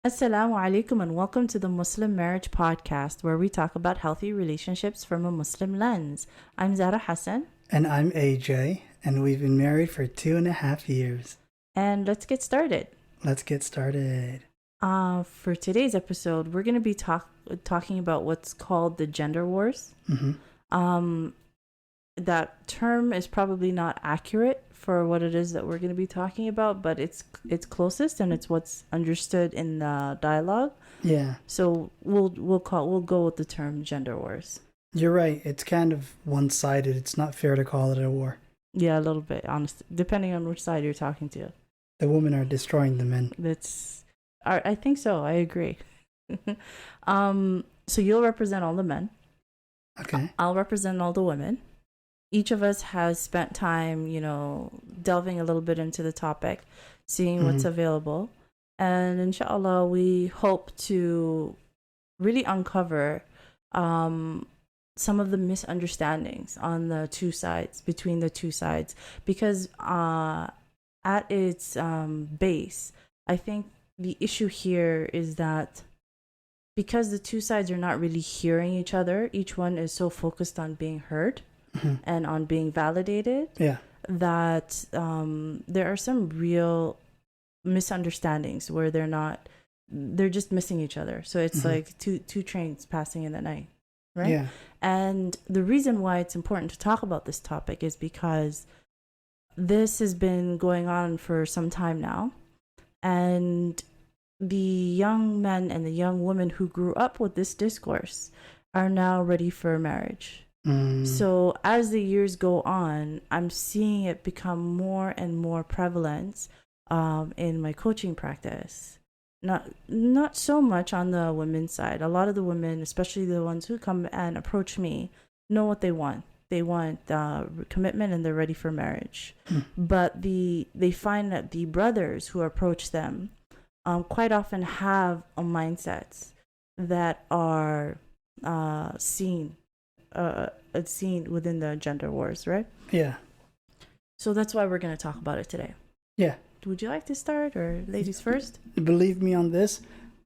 Assalamu alaikum and welcome to the Muslim Marriage Podcast, where we talk about healthy relationships from a Muslim lens. I'm Zara Hassan. And I'm AJ, and we've been married for 2.5 years. And let's get started. Let's get started. For today's episode, we're going to be talking about what's called the gender wars. That term is probably not accurate for what it is that we're going to be talking about, but it's closest and it's what's understood in the dialogue. Yeah. So we'll go with the term gender wars. You're right. It's kind of one-sided. It's not fair to call it a war. Yeah, a little bit, honestly, depending on which side you're talking to. The women are destroying the men. I think so. I agree. So you'll represent all the men. Okay. I'll represent all the women. Each of us has spent time, delving a little bit into the topic, seeing what's available. And In Shaa Allah, we hope to really uncover some of the misunderstandings on the two sides, between the two sides. Because at its base, I think the issue here is that because the two sides are not really hearing each other, each one is so focused on being heard and on being validated, that there are some real misunderstandings where they're just missing each other. So it's like two trains passing in the night, right? Yeah. And the reason why it's important to talk about this topic is because this has been going on for some time now, and the young men and the young women who grew up with this discourse are now ready for marriage. So as the years go on, I'm seeing it become more and more prevalent in my coaching practice. Not so much on the women's side. A lot of the women, especially the ones who come and approach me, know what they want. They want commitment and they're ready for marriage. But they find that the brothers who approach them quite often have a mindset that are seen within the gender wars, right? Yeah. So that's why we're going to talk about it today. Yeah. Would you like to start, or ladies first? Believe me on this,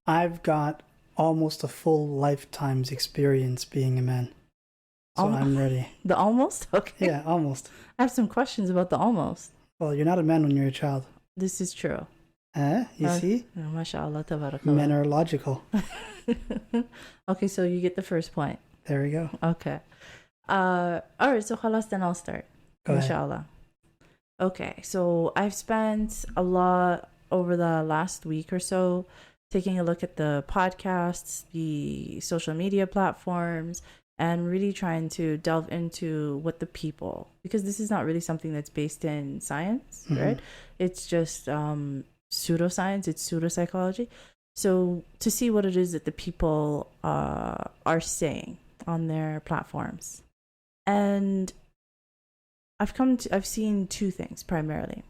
I've got almost a full lifetime's experience being a man. So I'm ready. The almost? Okay. Yeah, almost. I have some questions about the almost. Well, you're not a man when you're a child. This is true. You see? MashaAllah, tabarakallah. Men are logical. Okay, so you get the first point. There we go. Okay. All right, so khalas, then I'll start. Go ahead. Inshallah. Okay, so I've spent a lot over the last week or so taking a look at the podcasts, the social media platforms, and really trying to delve into what the people, because this is not really something that's based in science, right? It's just pseudoscience, it's pseudopsychology. So to see what it is that the people are saying on their platforms. And I've seen two things primarily.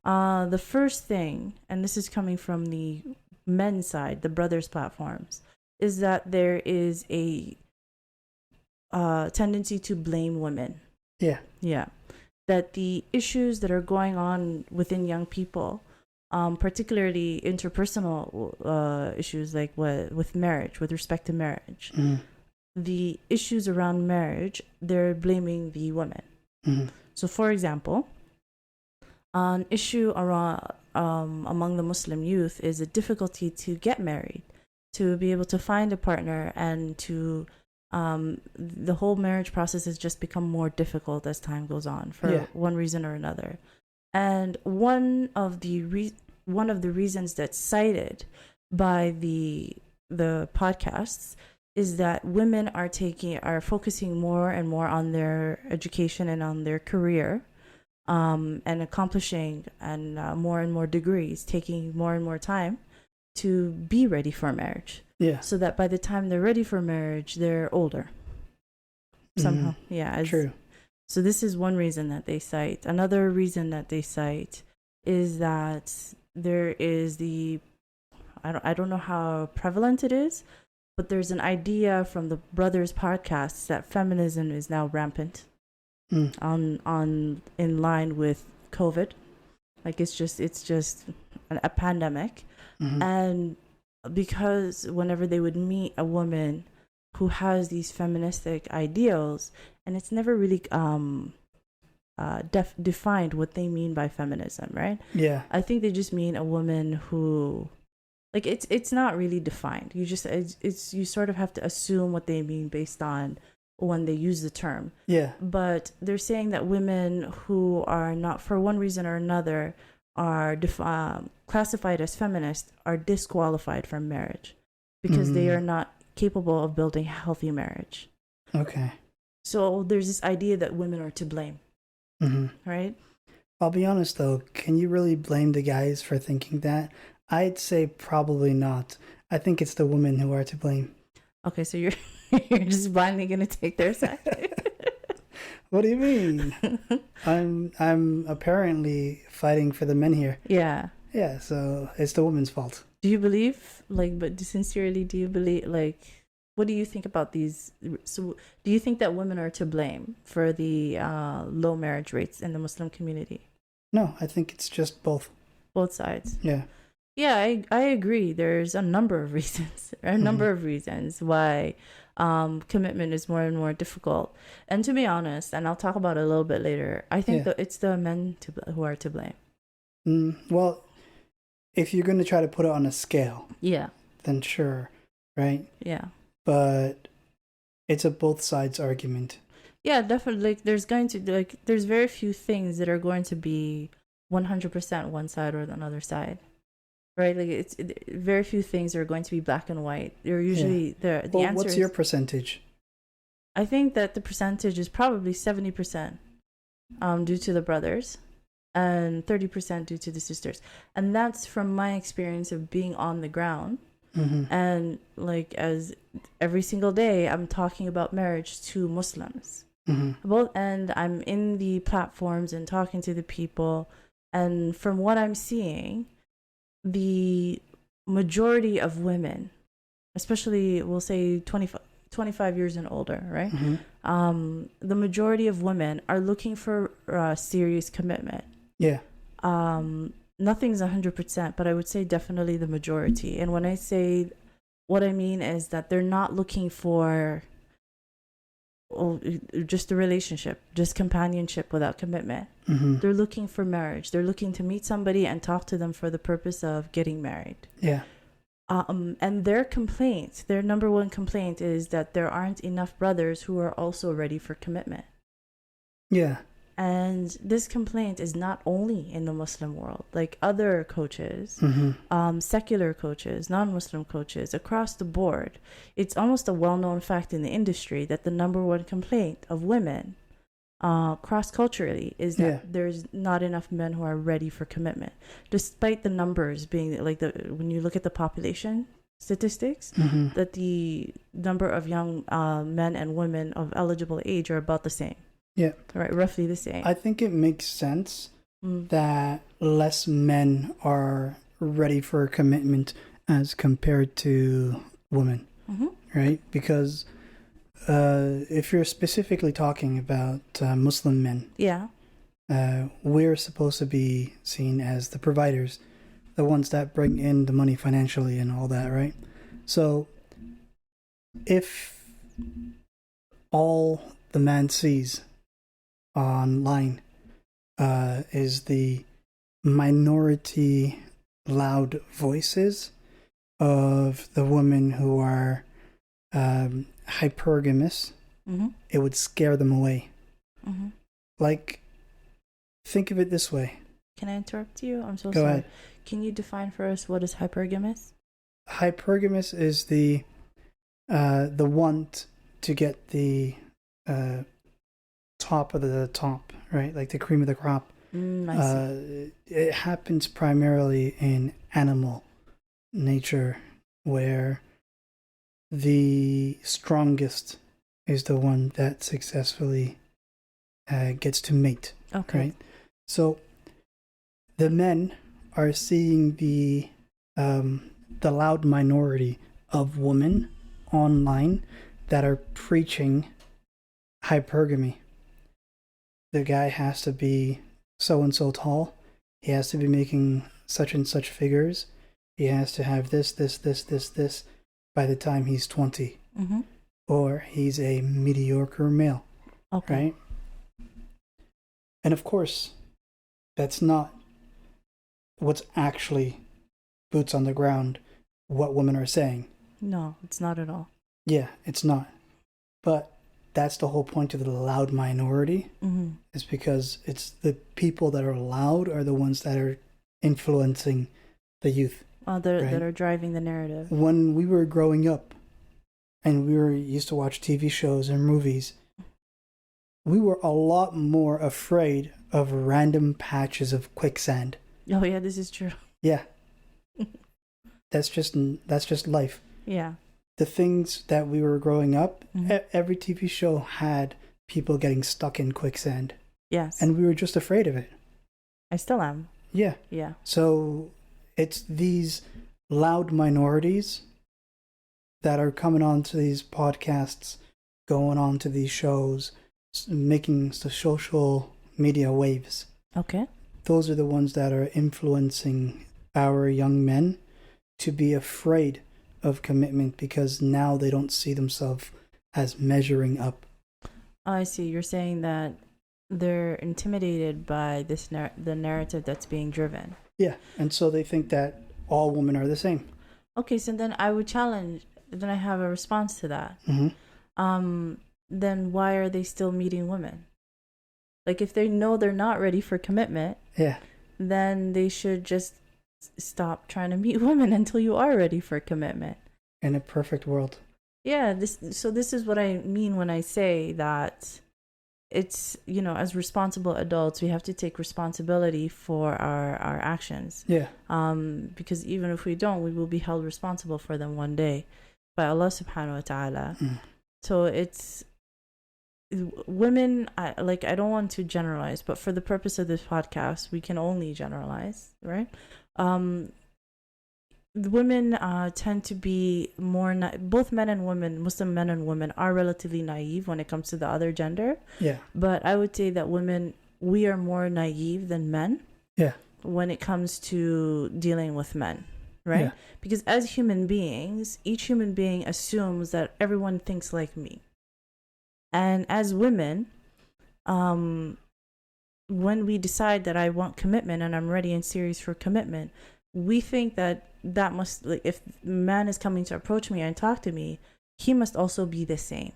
The first thing, and this is coming from the men's side, the brothers platforms, is that there is a tendency to blame women. Yeah. That the issues that are going on within young people, particularly interpersonal issues like with marriage, with respect to marriage, the issues around marriage, they're blaming the women. So, for example, an issue around among the Muslim youth is a difficulty to get married, to be able to find a partner, and to the whole marriage process has just become more difficult as time goes on for one reason or another. And one of the reasons that's cited by the podcasts is that women are focusing more and more on their education and on their career, and accomplishing and more degrees, taking more and more time to be ready for marriage. Yeah. So that by the time they're ready for marriage, they're older. Somehow. Yeah. True. So this is one reason that they cite. Another reason that they cite is that there is I don't know how prevalent it is, but there's an idea from the brothers podcasts that feminism is now rampant in line with COVID. Like it's just a pandemic. And because whenever they would meet a woman who has these feministic ideals, and it's never really defined what they mean by feminism, right? Yeah. I think they just mean a woman who, like, it's not really defined. You just it's you sort of have to assume what they mean based on when they use the term. Yeah. But they're saying that women who are not, for one reason or another, are classified as feminist are disqualified from marriage because they are not capable of building a healthy marriage. Okay. So there's this idea that women are to blame, right? I'll be honest though, can you really blame the guys for thinking that? I'd say probably not. I think it's the women who are to blame. Okay, so you're just blindly gonna take their side. What do you mean? I'm apparently fighting for the men here. Yeah. Yeah, so it's the woman's fault. Do you believe, like, but sincerely, do you believe, like, what do you think about these? So, do you think that women are to blame for the low marriage rates in the Muslim community? No, I think it's just both. Both sides. Yeah. Yeah, I agree. There's a number of reasons, why commitment is more and more difficult. And to be honest, and I'll talk about it a little bit later, I think that it's the men who are to blame. Well, if you're going to try to put it on a scale, then sure, right? Yeah. But it's a both sides argument. Yeah, definitely. Like, there's very few things that are going to be 100% one side or the other side. Right, like it's very few things are going to be black and white. They're usually the answer. What's your percentage? I think that the percentage is probably 70% due to the brothers, and 30% due to the sisters, and that's from my experience of being on the ground. And like, as every single day, I'm talking about marriage to Muslims, and I'm in the platforms and talking to the people, and from what I'm seeing, the majority of women, especially we'll say 25 years and older, right? The majority of women are looking for serious commitment. Yeah. Nothing's 100%, but I would say definitely the majority. And when I say, what I mean is that they're not looking for just a relationship, just companionship without commitment. They're looking for marriage. They're looking to meet somebody and talk to them for the purpose of getting married. Yeah. And their number one complaint is that there aren't enough brothers who are also ready for commitment. Yeah. And this complaint is not only in the Muslim world, like other coaches, secular coaches, non-Muslim coaches, across the board. It's almost a well-known fact in the industry that the number one complaint of women cross-culturally is that there's not enough men who are ready for commitment, despite the numbers being like when you look at the population statistics, that the number of young men and women of eligible age are about the same. Yeah. Right, roughly the same. I think it makes sense that less men are ready for commitment as compared to women, right? Because if you're specifically talking about Muslim men, we're supposed to be seen as the providers, the ones that bring in the money financially and all that, right? So if all the man sees online is the minority loud voices of the women who are hypergamous, it would scare them away. Like, think of it this way. Can I interrupt you? I'm so Go sorry. ahead. Can you define for us what is hypergamous? Hypergamous is the want to get the top of the top, right? Like the cream of the crop. I see. It happens primarily in animal nature, where the strongest is the one that successfully gets to mate. Okay. Right? So the men are seeing the loud minority of women online that are preaching hypergamy. The guy has to be so and so tall. He has to be making such and such figures. he has to have this by the time he's 20. Or he's a mediocre male. Okay. Right? And of course, that's not what's actually boots on the ground, what women are saying. No, it's not at all. Yeah, it's not. But that's the whole point of the loud minority, is because it's the people that are loud are the ones that are influencing the youth. That are driving the narrative. When we were growing up and we were used to watch TV shows and movies, we were a lot more afraid of random patches of quicksand. Oh yeah, this is true. Yeah. That's just life. Yeah. The things that we were growing up, every TV show had people getting stuck in quicksand. Yes. And we were just afraid of it. I still am. Yeah. Yeah. So it's these loud minorities that are coming on to these podcasts, going on to these shows, making the social media waves. Okay. Those are the ones that are influencing our young men to be afraid of commitment because now they don't see themselves as measuring up. I see. You're saying that they're intimidated by this the narrative that's being driven. Yeah, and so they think that all women are the same. Okay, so then I would challenge. Then I have a response to that. Then why are they still meeting women? Like if they know they're not ready for commitment, then they should just stop trying to meet women until you are ready for commitment. In a perfect world. Yeah, this is what I mean when I say that it's, as responsible adults, we have to take responsibility for our actions. Yeah. Because even if we don't, we will be held responsible for them one day by Allah subhanahu wa ta'ala. So it's women, I don't want to generalize, but for the purpose of this podcast, we can only generalize, right? Women tend to be more both men and women, Muslim men and women, are relatively naive when it comes to the other gender. Yeah. But I would say that women, we are more naive than men. Yeah. When it comes to dealing with men, right? Yeah. Because as human beings, each human being assumes that everyone thinks like me. And as women, when we decide that I want commitment and I'm ready and serious for commitment, we think that must, like, if man is coming to approach me and talk to me, he must also be the same.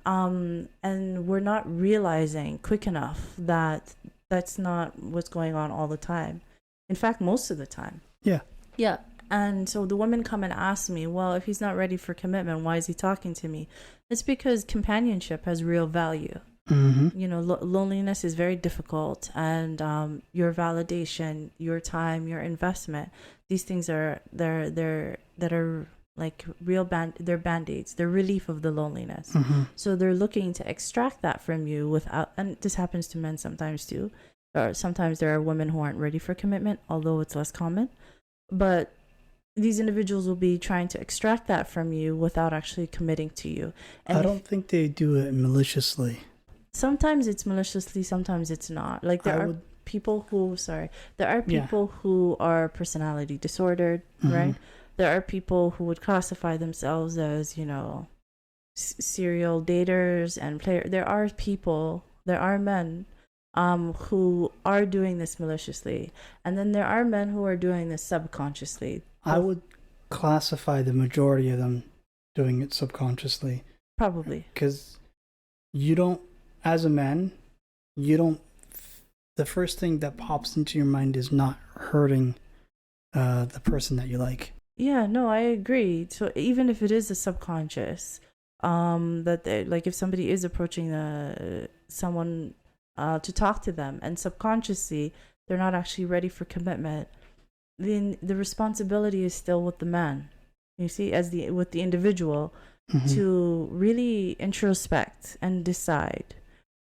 And we're not realizing quick enough that that's not what's going on all the time. In fact, most of the time. Yeah. Yeah. And so the women come and ask me, well, if he's not ready for commitment, why is he talking to me? It's because companionship has real value. Loneliness is very difficult, and your validation, your time, your investment, these things are like real they're band-aids, they're relief of the loneliness. So they're looking to extract that from you without, and this happens to men sometimes too, or sometimes there are women who aren't ready for commitment, although it's less common, but these individuals will be trying to extract that from you without actually committing to you. And I don't think they do it maliciously. Sometimes it's maliciously, sometimes it's not. Like there are people who are personality disordered, right? There are people who would classify themselves as, serial daters and players. There are men who are doing this maliciously. And then there are men who are doing this subconsciously. I would classify the majority of them doing it subconsciously. Probably. Because as a man, the first thing that pops into your mind is not hurting the person that you like. Yeah, no, I agree. So even if it is a subconscious, that if somebody is approaching someone to talk to them, and subconsciously they're not actually ready for commitment, then the responsibility is still with the man. You see, with the individual, to really introspect and decide: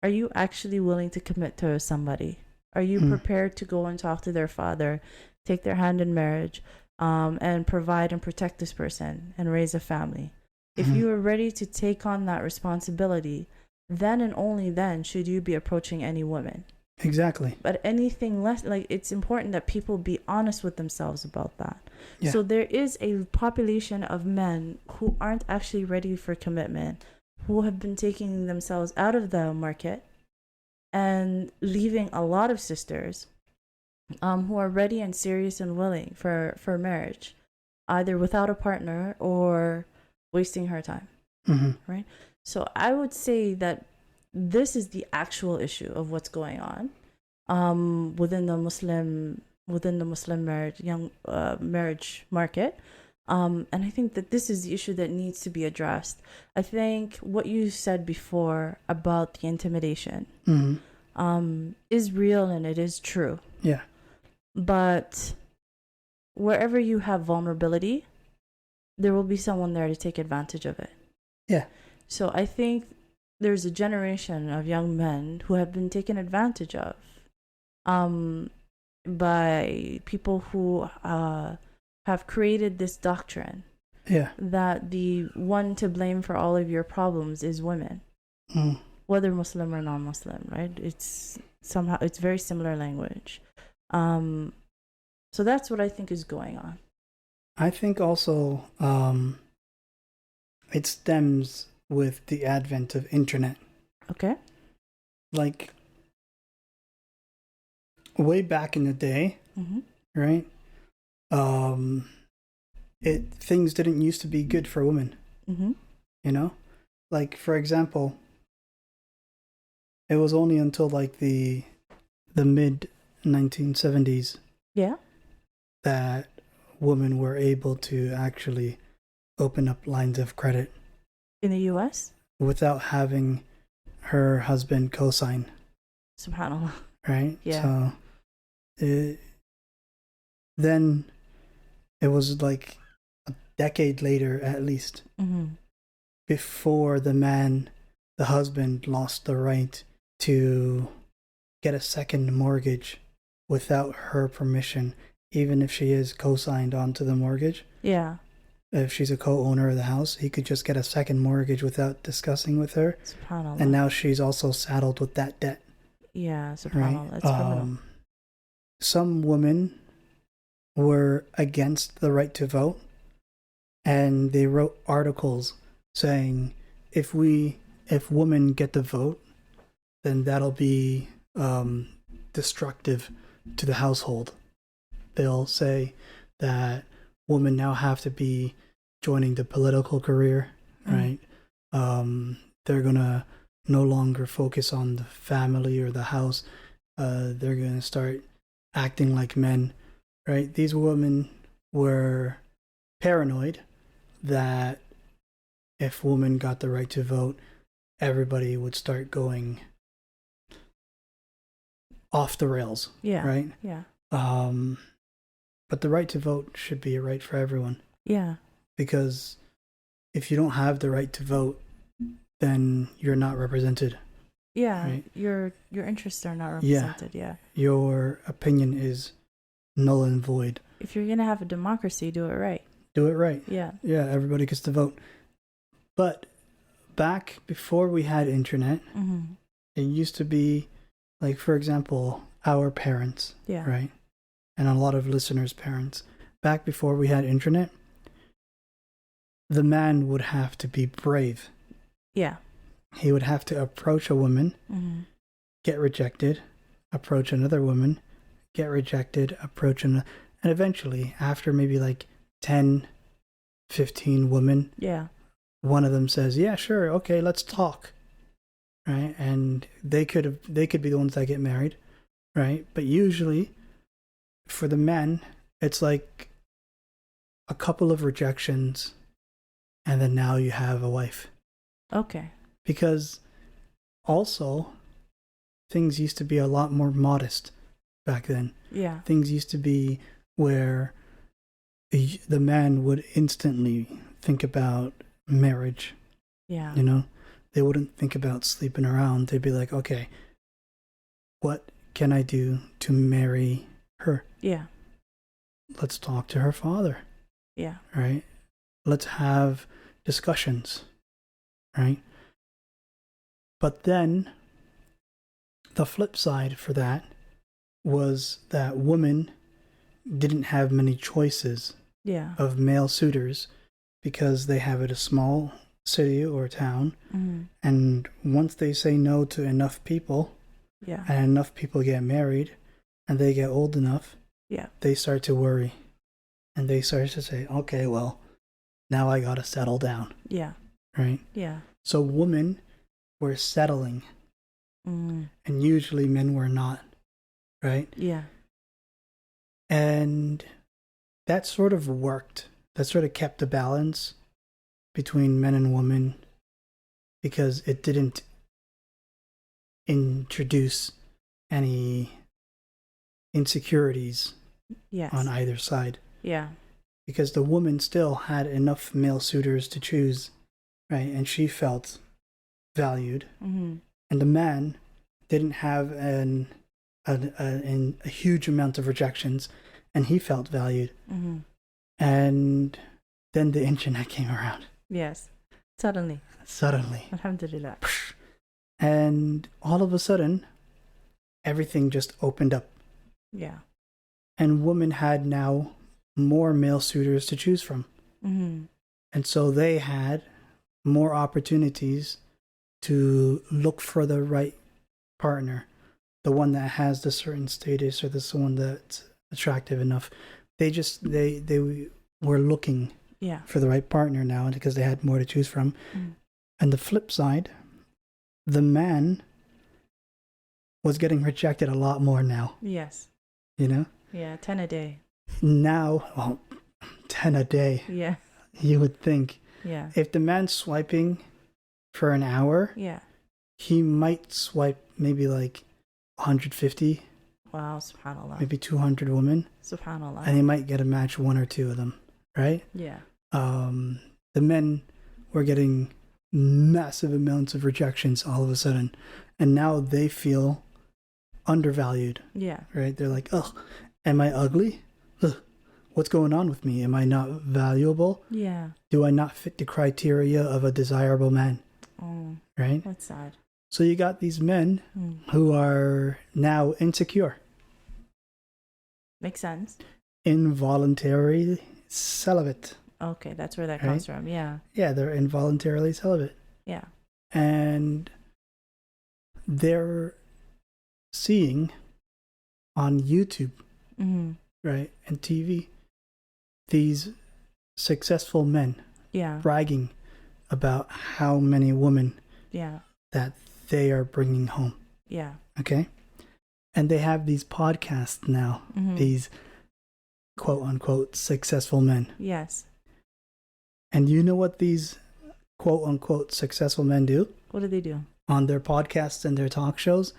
are you actually willing to commit to somebody? Are you prepared to go and talk to their father, take their hand in marriage, and provide and protect this person and raise a family? If you are ready to take on that responsibility, then and only then should you be approaching any woman. Exactly. But anything less, like, it's important that people be honest with themselves about that. Yeah. So there is a population of men who aren't actually ready for commitment, who have been taking themselves out of the market and leaving a lot of sisters who are ready and serious and willing for marriage, either without a partner or wasting her time. Right? So I would say that this is the actual issue of what's going on within the Muslim marriage market. And I think that this is the issue that needs to be addressed. I think what you said before about the intimidation is real and it is true. Yeah. But wherever you have vulnerability, there will be someone there to take advantage of it. Yeah. So I think there's a generation of young men who have been taken advantage of by people who have created this doctrine that the one to blame for all of your problems is women, whether Muslim or non-Muslim, right? It's very similar language. So that's what I think is going on. I think also it stems with the advent of internet. Okay. Like way back in the day, right? Things didn't used to be good for women. You know? Like, for example, it was only until like the mid 1970s that women were able to actually open up lines of credit in the US without having her husband co-sign. Subhanallah. Right? Yeah. So then it was like a decade later at least before the husband lost the right to get a second mortgage without her permission, even if she is co-signed onto the mortgage. Yeah. If she's a co-owner of the house, he could just get a second mortgage without discussing with her. SubhanAllah. And now she's also saddled with that debt. Yeah, SubhanAllah. Right? That's criminal. Some women were against the right to vote, and they wrote articles saying if women get the vote, then that'll be destructive to the household. They'll say that women now have to be joining the political career, right? They're gonna no longer focus on the family or the house. They're gonna start acting like men, right? These women were paranoid that if women got the right to vote, everybody would start going off the rails. Yeah. Right? Yeah. But the right to vote should be a right for everyone. Yeah. Because if you don't have the right to vote, then you're not represented. Yeah. Right? Your interests are not represented. Yeah. Your opinion is null and void. If you're gonna have a democracy, do it right. Do it right. Yeah. Yeah, everybody gets to vote. But back before we had internet, it used to be like, for example, our parents, right? And a lot of listeners' parents. Back before we had internet, the man would have to be brave. Yeah. He would have to approach a woman, get rejected, approach another woman, get rejected, approach another. And eventually, after maybe like 10, 15 women, one of them says, yeah, sure, okay, let's talk. Right? And they could be the ones that get married, right? But usually, for the men, it's like a couple of rejections, and then now you have a wife. Okay. Because also, things used to be a lot more modest back then. Yeah. Things used to be where the man would instantly think about marriage. Yeah. You know? They wouldn't think about sleeping around. They'd be like, okay, what can I do to marry her? Yeah. Let's talk to her father. Yeah. Right? Let's have discussions. Right? But then, the flip side for that was that women didn't have many choices of male suitors because they have it a small city or town, and once they say no to enough people, and enough people get married, and they get old enough, they start to worry, and they start to say, okay, well, now I gotta settle down. Right? So women were settling, and usually men were not, right? And that sort of worked. That sort of kept the balance between men and women because it didn't introduce any insecurities on either side. Because the woman still had enough male suitors to choose, right? And she felt valued. And the man didn't have a huge amount of rejections, and he felt valued. And then the internet came around. Suddenly. Alhamdulillah. And all of a sudden, everything just opened up. And women had now more male suitors to choose from. And so they had more opportunities to look for the right partner, the one that has the certain status or the one that's attractive enough. They were looking for the right partner now because they had more to choose from. And the flip side, the man was getting rejected a lot more now. You know? 10 a day. Now, well, 10 a day. You would think. If the man's swiping for an hour, he might swipe maybe like 150. Wow, subhanallah. Maybe 200 women. Subhanallah. And he might get a match one or two of them, right? The men were getting massive amounts of rejections all of a sudden. And now they feel undervalued. Right? They're like, oh, am I ugly? Ugh, what's going on with me? Am I not valuable? Do I not fit the criteria of a desirable man? Right? That's sad. So you got these men who are now insecure. Makes sense. Involuntarily celibate. Okay, that's where that comes from. Yeah, they're involuntarily celibate. And they're seeing on YouTube, right, and TV, these successful men bragging about how many women that they are bringing home. Okay? And they have these podcasts now, these quote-unquote successful men. And you know what these quote-unquote successful men do? What do they do? On their podcasts and their talk shows,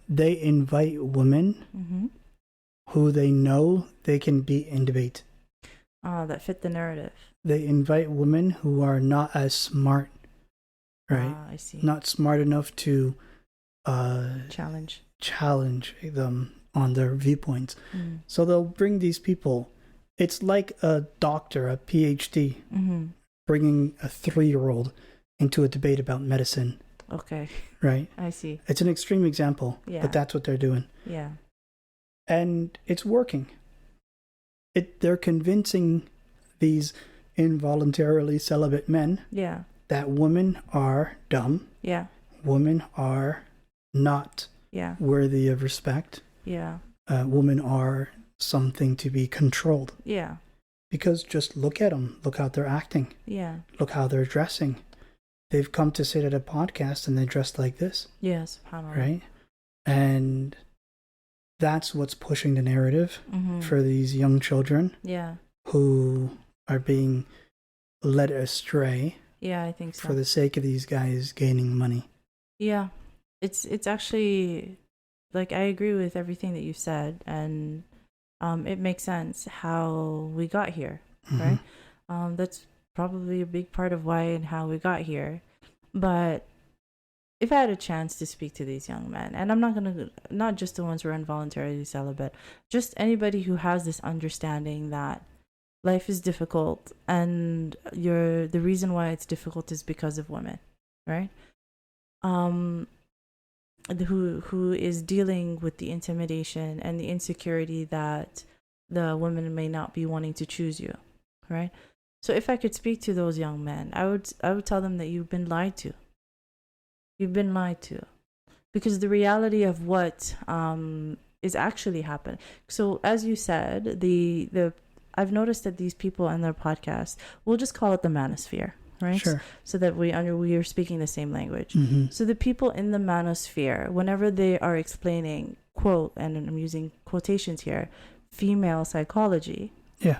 they invite women who they know they can beat in debate. That fit the narrative. They invite women who are not as smart, right? I see. Not smart enough to challenge them on their viewpoints. So they'll bring these people. It's like a doctor, a PhD, bringing a 3-year-old into a debate about medicine. Okay. Right? I see. It's an extreme example, but that's what they're doing. And it's working. They're convincing these involuntarily celibate men that women are dumb. Women are not worthy of respect. Women are something to be controlled. Because just look at them. Look how they're acting. Look how they're dressing. They've come to sit at a podcast and they dress like this. Right? And that's what's pushing the narrative for these young children who are being led astray. I think so. For the sake of these guys gaining money. It's actually, like, I agree with everything that you said, and it makes sense how we got here, right? That's probably a big part of why and how we got here. But if I had a chance to speak to these young men, and I'm not just the ones who are involuntarily celibate, just anybody who has this understanding that life is difficult and the reason why it's difficult is because of women, right? who is dealing with the intimidation and the insecurity that the women may not be wanting to choose you, right? So if I could speak to those young men, I would tell them that you've been lied to. You've been lied to, because the reality of what is actually happening. So as you said, the I've noticed that these people in their podcast, we'll just call it the manosphere, right? Sure. So that we are speaking the same language. Mm-hmm. So the people in the manosphere, whenever they are explaining, quote, and I'm using quotations here, female psychology. Yeah.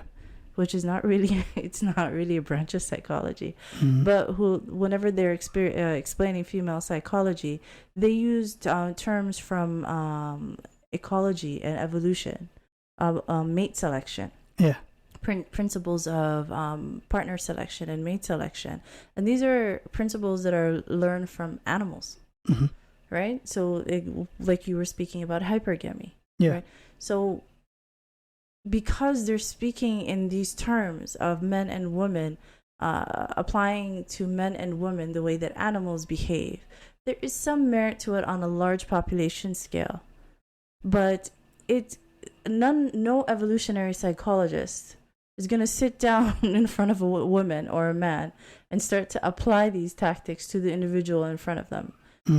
Which is not really, it's not really a branch of psychology. Mm-hmm. But whenever they're explaining female psychology, they used terms from ecology and evolution, mate selection. Yeah. Principles of partner selection and mate selection. And these are principles that are learned from animals, mm-hmm. right? So like you were speaking about hypergamy. Yeah. Right? So because they're speaking in these terms of men and women, applying to men and women the way that animals behave, there is some merit to it on a large population scale. But no evolutionary psychologist is going to sit down in front of a woman or a man and start to apply these tactics to the individual in front of them.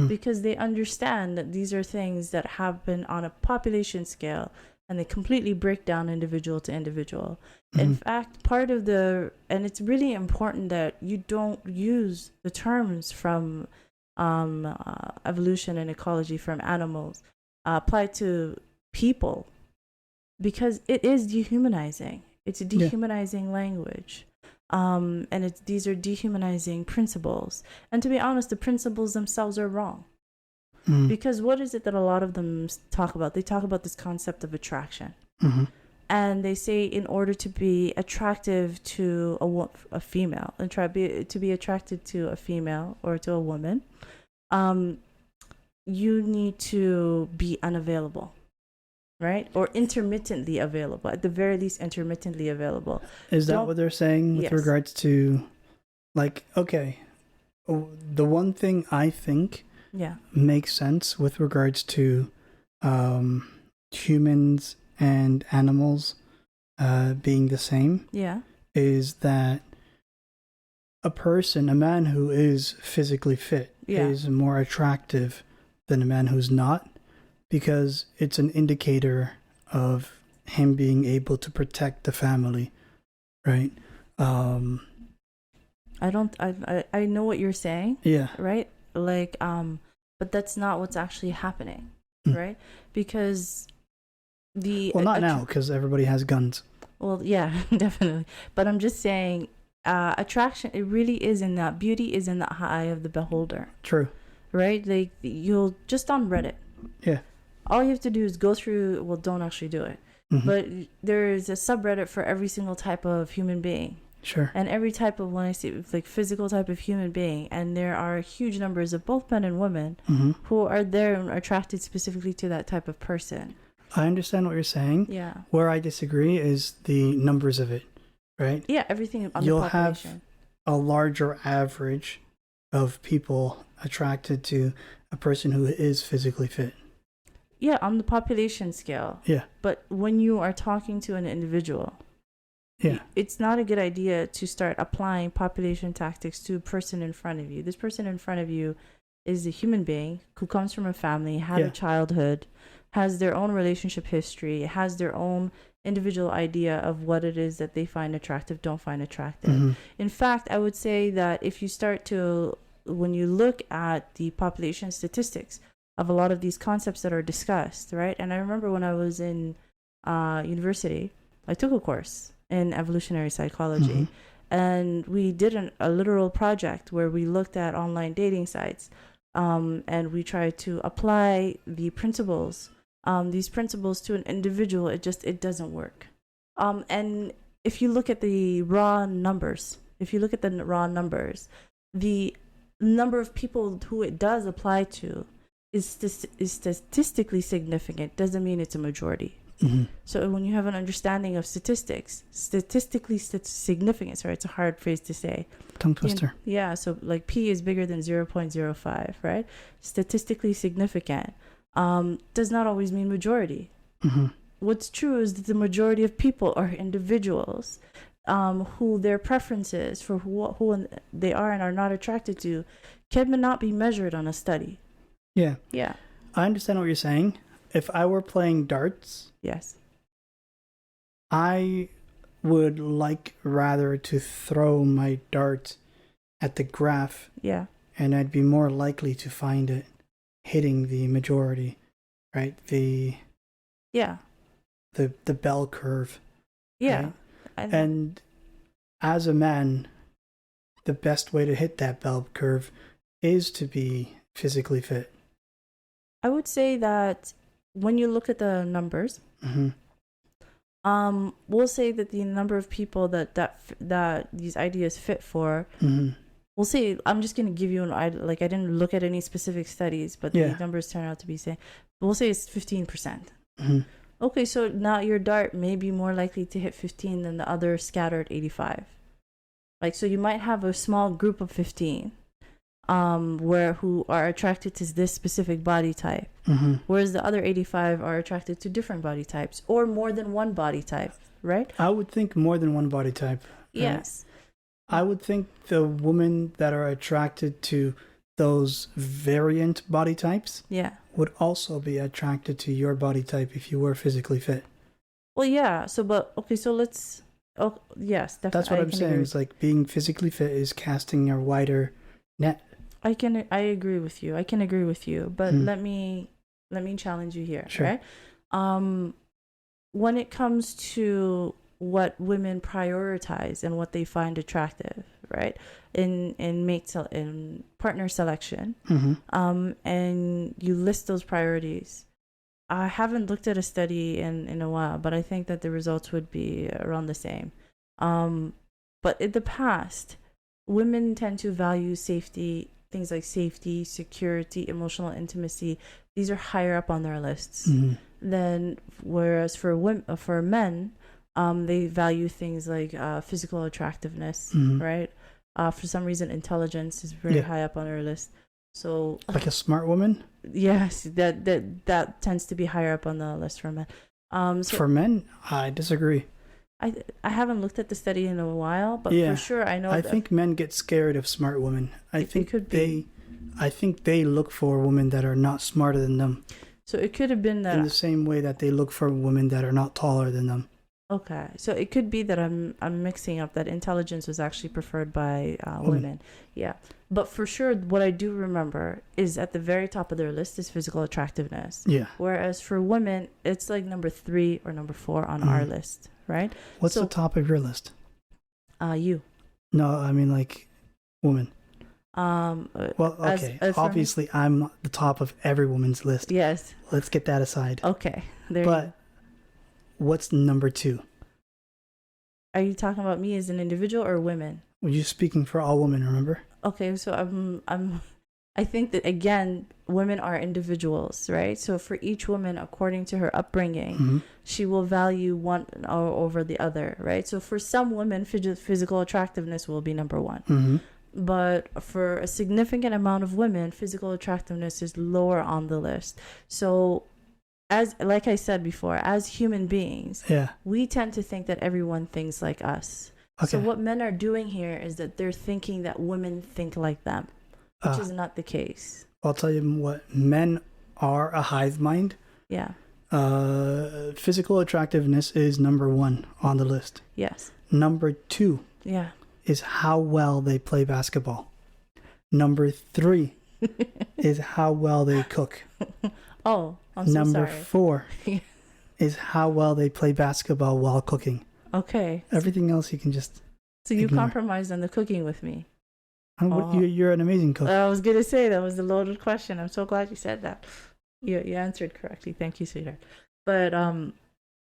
Because they understand that these are things that happen on a population scale, and they completely break down individual to individual. Mm-hmm. In fact, and it's really important that you don't use the terms from evolution and ecology from animals applied to people, because it is dehumanizing. It's a dehumanizing language. And these are dehumanizing principles. And to be honest, the principles themselves are wrong. Because what is it that a lot of them talk about? They talk about this concept of attraction. Mm-hmm. And they say in order to be attractive to a female, and to be attracted to a female or to a woman, you need to be unavailable, right? Or intermittently available, at the very least intermittently available. Is that what they're saying with regards to, like, okay, the one thing I think makes sense with regards to humans and animals being the same is that a man who is physically fit is more attractive than a man who's not, because it's an indicator of him being able to protect the family, right? I know what you're saying. Yeah. Right? Like, but that's not what's actually happening, right? Because not now, because everybody has guns. Well, yeah, definitely. But I'm just saying, attraction, it really is in that, beauty is in the eye of the beholder. True. Right? Like, you'll just on Reddit. Yeah. All you have to do is go through, well, don't actually do it. Mm-hmm. But there's a subreddit for every single type of human being. Sure. And every type of, when I say like physical type of human being, and there are huge numbers of both men and women who are there and are attracted specifically to that type of person. I understand what you're saying. Yeah. Where I disagree is the numbers of it, right? Yeah, everything on You'll the population. have a larger average of people attracted to a person who is physically fit. Yeah, on the population scale. Yeah. But when you are talking to an individual, it's not a good idea to start applying population tactics to a person in front of you. This person in front of you is a human being who comes from a family, had a childhood, has their own relationship history, has their own individual idea of what it is that they find attractive, don't find attractive. Mm-hmm. In fact, I would say that if you when you look at the population statistics of a lot of these concepts that are discussed, right? And I remember when I was in university, I took a course in evolutionary psychology, and we did a literal project where we looked at online dating sites, and we tried to apply the principles, these principles to an individual. It doesn't work. And if you look at the raw numbers, the number of people who it does apply to is statistically significant. Doesn't mean it's a majority. Mm-hmm. So when you have an understanding of statistically significant, sorry, it's a hard phrase to say. Tongue twister. Yeah, so like P is bigger than 0.05, right? Statistically significant does not always mean majority. Mm-hmm. What's true is that the majority of people are individuals who their preferences for who they are and are not attracted to cannot be measured on a study. Yeah. Yeah. I understand what you're saying. If I were playing darts, yes, I would like rather to throw my dart at the graph. Yeah. And I'd be more likely to find it hitting the majority, right? The bell curve. Yeah. Right? And as a man, the best way to hit that bell curve is to be physically fit. I would say that when you look at the numbers, mm-hmm. We'll say that the number of people that these ideas fit for, mm-hmm. we'll say, I'm just going to give you I didn't look at any specific studies, but the numbers turn out to be saying, we'll say it's 15%. Mm-hmm. Okay, so now your dart may be more likely to hit 15 than the other scattered 85. Like, so you might have a small group of 15 who are attracted to this specific body type, mm-hmm. whereas the other 85 are attracted to different body types or more than one body type, right? I would think more than one body type. Right? Yes. I would think the women that are attracted to those variant body types would also be attracted to your body type if you were physically fit. Well, yeah. So let's... Oh, yes, definitely. That's what I'm saying. It's like being physically fit is casting a wider net. I agree with you. I can agree with you, but let me challenge you here, sure. right? When it comes to what women prioritize and what they find attractive, right? In partner selection, mm-hmm. And you list those priorities. I haven't looked at a study in a while, but I think that the results would be around the same. But in the past, women tend to value safety, things like safety, security, emotional intimacy. These are higher up on their lists. Mm-hmm. Whereas for men, they value things like physical attractiveness, mm-hmm. right? For some reason, intelligence is very high up on their list. So, like a smart woman? Yes, that tends to be higher up on the list for men. For men, I disagree. I haven't looked at the study in a while, but for sure I know. I think men get scared of smart women. I think they look for women that are not smarter than them. So it could have been that in the same way that they look for women that are not taller than them. Okay, so it could be that I'm mixing up that intelligence was actually preferred by women. Yeah, but for sure, what I do remember is at the very top of their list is physical attractiveness. Yeah. Whereas for women, it's like number 3 or number 4 on our list, right? What's the top of your list? You. No, I mean like woman. Well, okay. Obviously, I'm the top of every woman's list. Yes. Let's get that aside. Okay. What's number 2? Are you talking about me as an individual or women? Well, you're speaking for all women, remember? Okay, so I think that again, women are individuals, right? So for each woman, according to her upbringing, she will value one over the other, right? So for some women, physical attractiveness will be number 1. But for a significant amount of women, physical attractiveness is lower on the list. So like I said before, as human beings, we tend to think that everyone thinks like us. Okay. So what men are doing here is that they're thinking that women think like them, which is not the case. I'll tell you what, men are a hive mind. Yeah. Physical attractiveness is number 1 on the list. Yes. Number 2 is how well they play basketball. Number 3 is how well they cook. Oh, I'm so sorry. Number 4 is how well they play basketball while cooking. Okay. Everything else you can just So you compromised on the cooking with me. You're an amazing cook. I was going to say that was a loaded question. I'm so glad you said that. You answered correctly. Thank you, sweetheart. But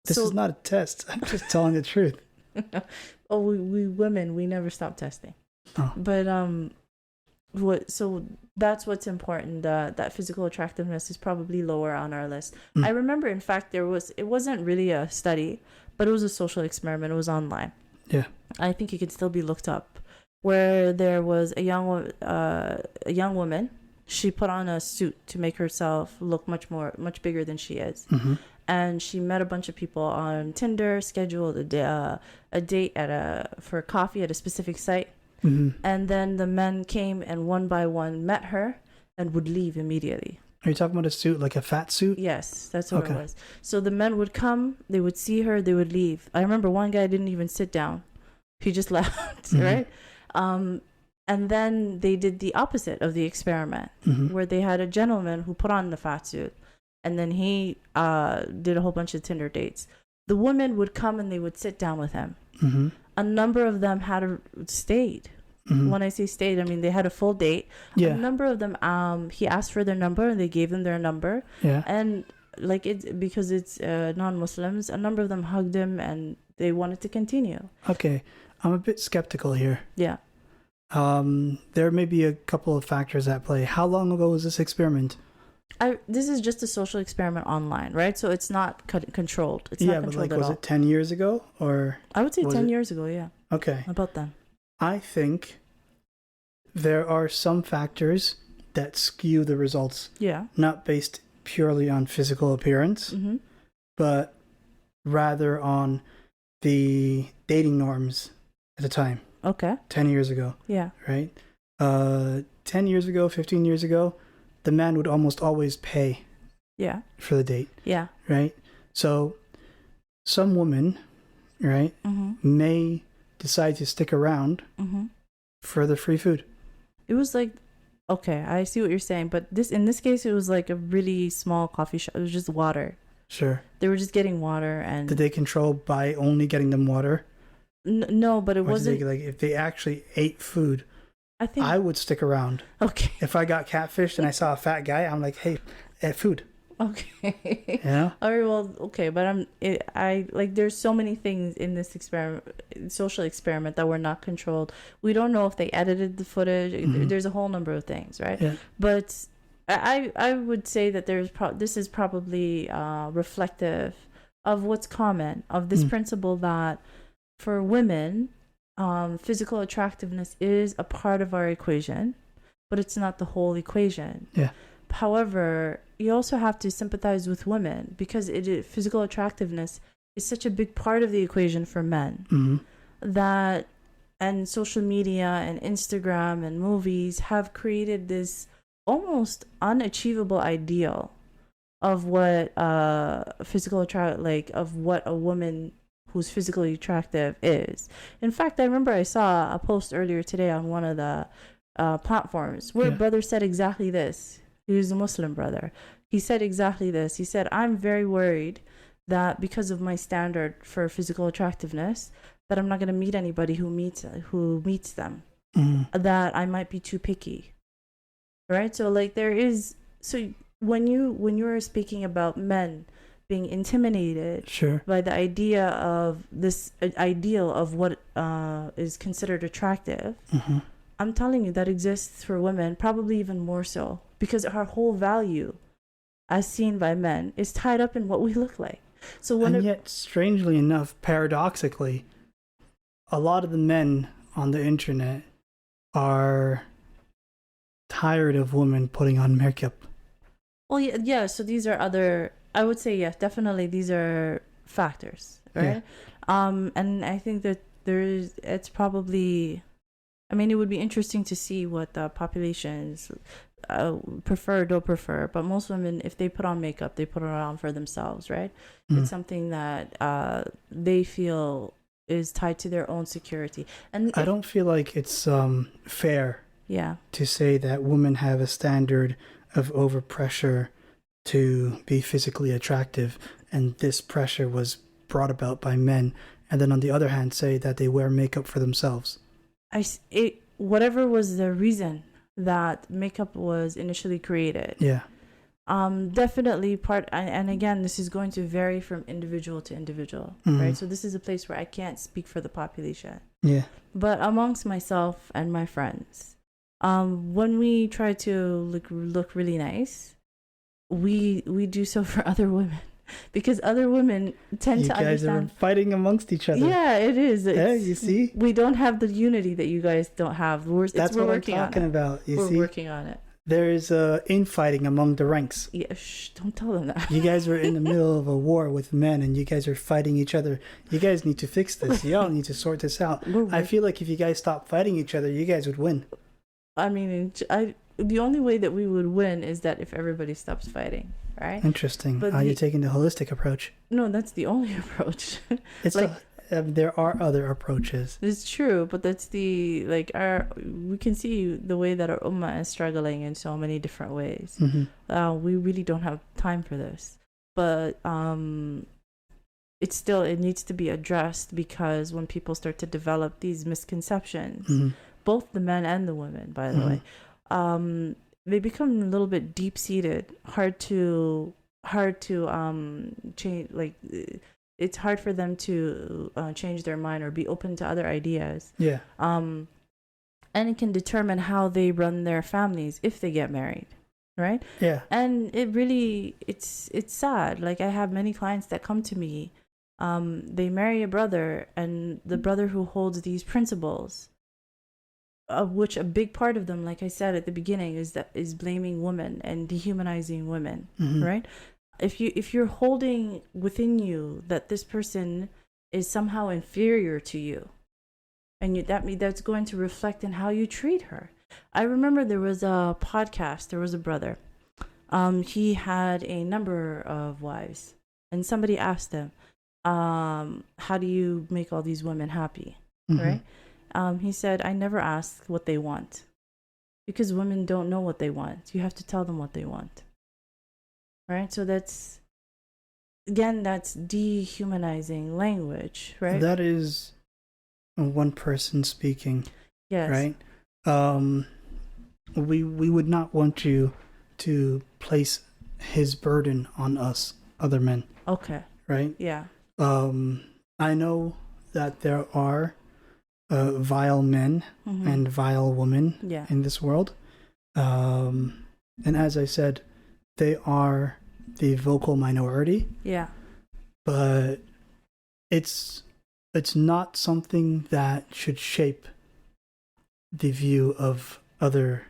this is not a test. I'm just telling the truth. We women, we never stop testing. Oh. But so that's what's important. That physical attractiveness is probably lower on our list. I remember, in fact, it wasn't really a study, but it was a social experiment. It was online. Yeah. I think it could still be looked up, where there was a young woman. She put on a suit to make herself look much bigger than she is. Mm-hmm. And she met a bunch of people on Tinder, scheduled a date for coffee at a specific site. Mm-hmm. And then the men came and one by one met her and would leave immediately. Are you talking about a suit, like a fat suit? Yes, that's what it was. So the men would come, they would see her, they would leave. I remember one guy didn't even sit down. He just left, right? And then they did the opposite of the experiment, where they had a gentleman who put on the fat suit. And then he did a whole bunch of Tinder dates. The women would come and they would sit down with him. Mm-hmm. A number of them stayed. Mm-hmm. When I say stayed, I mean they had a full date. Yeah. A number of them, he asked for their number and they gave them their number. Yeah. And because it's non-Muslims, a number of them hugged him and they wanted to continue. Okay, I'm a bit skeptical here. Yeah. There may be a couple of factors at play. How long ago was this experiment? This is just a social experiment online, right? So it's not controlled. It's not controlled but was it 10 years ago or? I would say 10 years ago, yeah. Okay. About then. I think there are some factors that skew the results. Yeah. Not based purely on physical appearance, but rather on the dating norms at the time. Okay. 10 years ago. Yeah. Right? 10 years ago, 15 years ago, the man would almost always pay. Yeah. For the date. Yeah. Right? So some women, right, may decide to stick around for the free food. It was like, okay, I see what you're saying, but in this case, it was like a really small coffee shop. It was just water. Sure. They were just getting water, and did they control by only getting them water? No, but it wasn't like if they actually ate food. I think I would stick around. Okay. If I got catfished and I saw a fat guy, I'm like, hey, food. Okay. Yeah. All right. Well, okay, but there's so many things in this social experiment that were not controlled. We don't know if they edited the footage. There's a whole number of things, right? Yeah. But I would say that this is probably reflective of what's common, of this principle that for women, physical attractiveness is a part of our equation, but it's not the whole equation. Yeah. However, you also have to sympathize with women because physical attractiveness is such a big part of the equation for men that, and social media and Instagram and movies have created this almost unachievable ideal of what of what a woman who's physically attractive is. In fact, I remember I saw a post earlier today on one of the platforms where a brother said exactly this. He was a Muslim brother. He said exactly this. He said, I'm very worried that because of my standard for physical attractiveness, that I'm not going to meet anybody who meets them, that I might be too picky. Right? So when you're speaking about men being intimidated by the idea of this ideal of what is considered attractive, I'm telling you that exists for women, probably even more so, because our whole value as seen by men is tied up in what we look like. So yet, strangely enough, paradoxically, a lot of the men on the internet are tired of women putting on makeup. Well, yeah. So these are I would say, yes, definitely these are factors, right? Yeah. And I think that it's probably, I mean, it would be interesting to see what the populations prefer, don't prefer. But most women, if they put on makeup, they put it on for themselves, right? It's something that they feel is tied to their own security. And I don't feel like it's fair Yeah. to say that women have a standard of overpressure to be physically attractive, and this pressure was brought about by men, and then on the other hand say that they wear makeup for themselves. Whatever was the reason that makeup was initially created. Yeah. Definitely and again, this is going to vary from individual to individual, right? So this is a place where I can't speak for the population. Yeah. But amongst myself and my friends, When we try to look really nice, we do so for other women. Because other women tend to understand. You guys are fighting amongst each other. Yeah, it is. Yeah, you see? We don't have the unity that you guys don't have. That's what I'm talking about. We're working on it. There is infighting among the ranks. Yeah, don't tell them that. You guys are in the middle of a war with men and you guys are fighting each other. You guys need to fix this. Y'all need to sort this out. I feel like if you guys stop fighting each other, you guys would win. I mean, the only way that we would win is that if everybody stops fighting. Right? Interesting. But you're taking the holistic approach. No, that's the only approach. It's like there are other approaches. It's true, but that's we can see the way that our ummah is struggling in so many different ways. Mm-hmm. We really don't have time for this, but it needs to be addressed, because when people start to develop these misconceptions, mm-hmm. both the men and the women, by the mm-hmm. way, they become a little bit deep-seated, hard to change. Like, it's hard for them to change their mind or be open to other ideas. Yeah. And it can determine how they run their families if they get married, right? Yeah. And it's sad. Like, I have many clients that come to me. They marry a brother, and the brother who holds these principles, of which a big part of them, like I said at the beginning, is blaming women and dehumanizing women, mm-hmm. right? If you're holding within you that this person is somehow inferior to you, and that's going to reflect in how you treat her. I remember there was a podcast. There was a brother. He had a number of wives, and somebody asked him, "How do you make all these women happy?" Mm-hmm. Right? He said, "I never ask what they want, because women don't know what they want. You have to tell them what they want." Right? So that's dehumanizing language, right? That is one person speaking. Yes. Right? We would not want you to place his burden on us, other men. Okay. Right? Yeah. I know that there are vile men mm-hmm. and vile women in this world. And as I said, they are the vocal minority. Yeah. But it's not something that should shape the view of other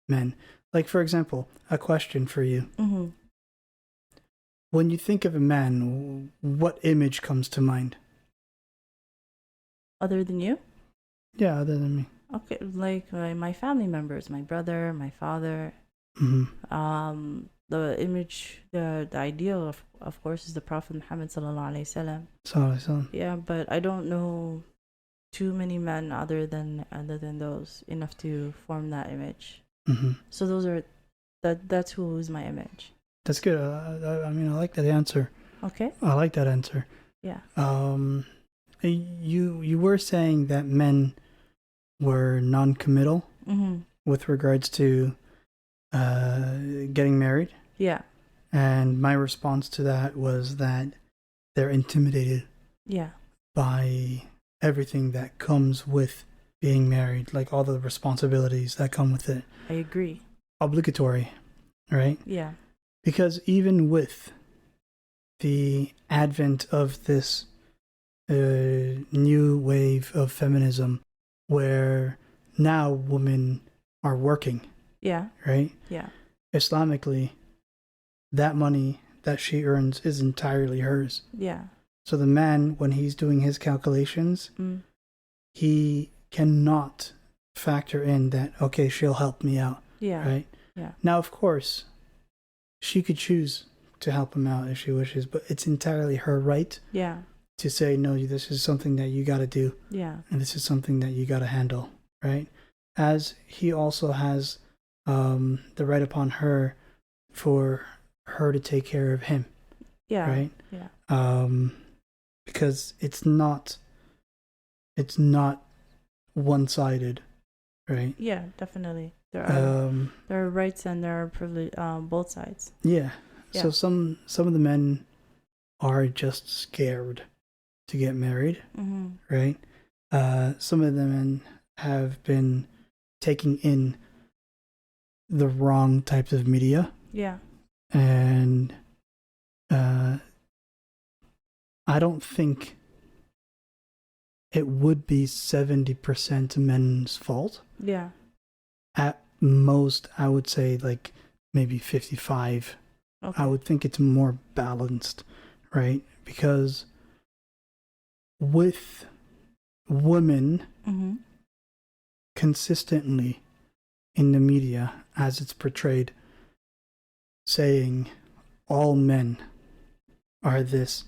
men. Like, for example, a question for you. Mm-hmm. When you think of a man, what image comes to mind? Other than you? Yeah, other than me. Okay, like my family members, my brother, my father. Mm-hmm. The image, the ideal, of course, is the Prophet Muhammad sallallahu alaihi wasallam. Yeah, but I don't know too many men other than those enough to form that image. Mm-hmm. So that's who is my image. That's good. I mean, I like that answer. Okay. I like that answer. Yeah. You were saying that men were non-committal mm-hmm. with regards to getting married. Yeah. And my response to that was that they're intimidated. Yeah. By everything that comes with being married, like all the responsibilities that come with it. I agree. Obligatory, right? Yeah. Because even with the advent of this new wave of feminism, where now women are working. Yeah. Right? Yeah. Islamically, that money that she earns is entirely hers. Yeah. So the man, when he's doing his calculations, he cannot factor in that, okay, she'll help me out. Yeah. Right? Yeah. Now, of course, she could choose to help him out if she wishes, but it's entirely her right. Yeah. To say, no, this is something that you got to do. Yeah. And this is something that you got to handle, right? As he also has the right upon her for her to take care of him. Yeah. Right? Yeah. Because it's not one-sided, right? Yeah, definitely. There are rights and there are privilege, both sides. Yeah. So some of the men are just scared to get married, mm-hmm. right? Some of the men have been taking in the wrong types of media. Yeah. And I don't think it would be 70% men's fault. Yeah. At most, I would say like maybe 55. Okay. I would think it's more balanced, right? Because with women consistently in the media, as it's portrayed, saying all men are this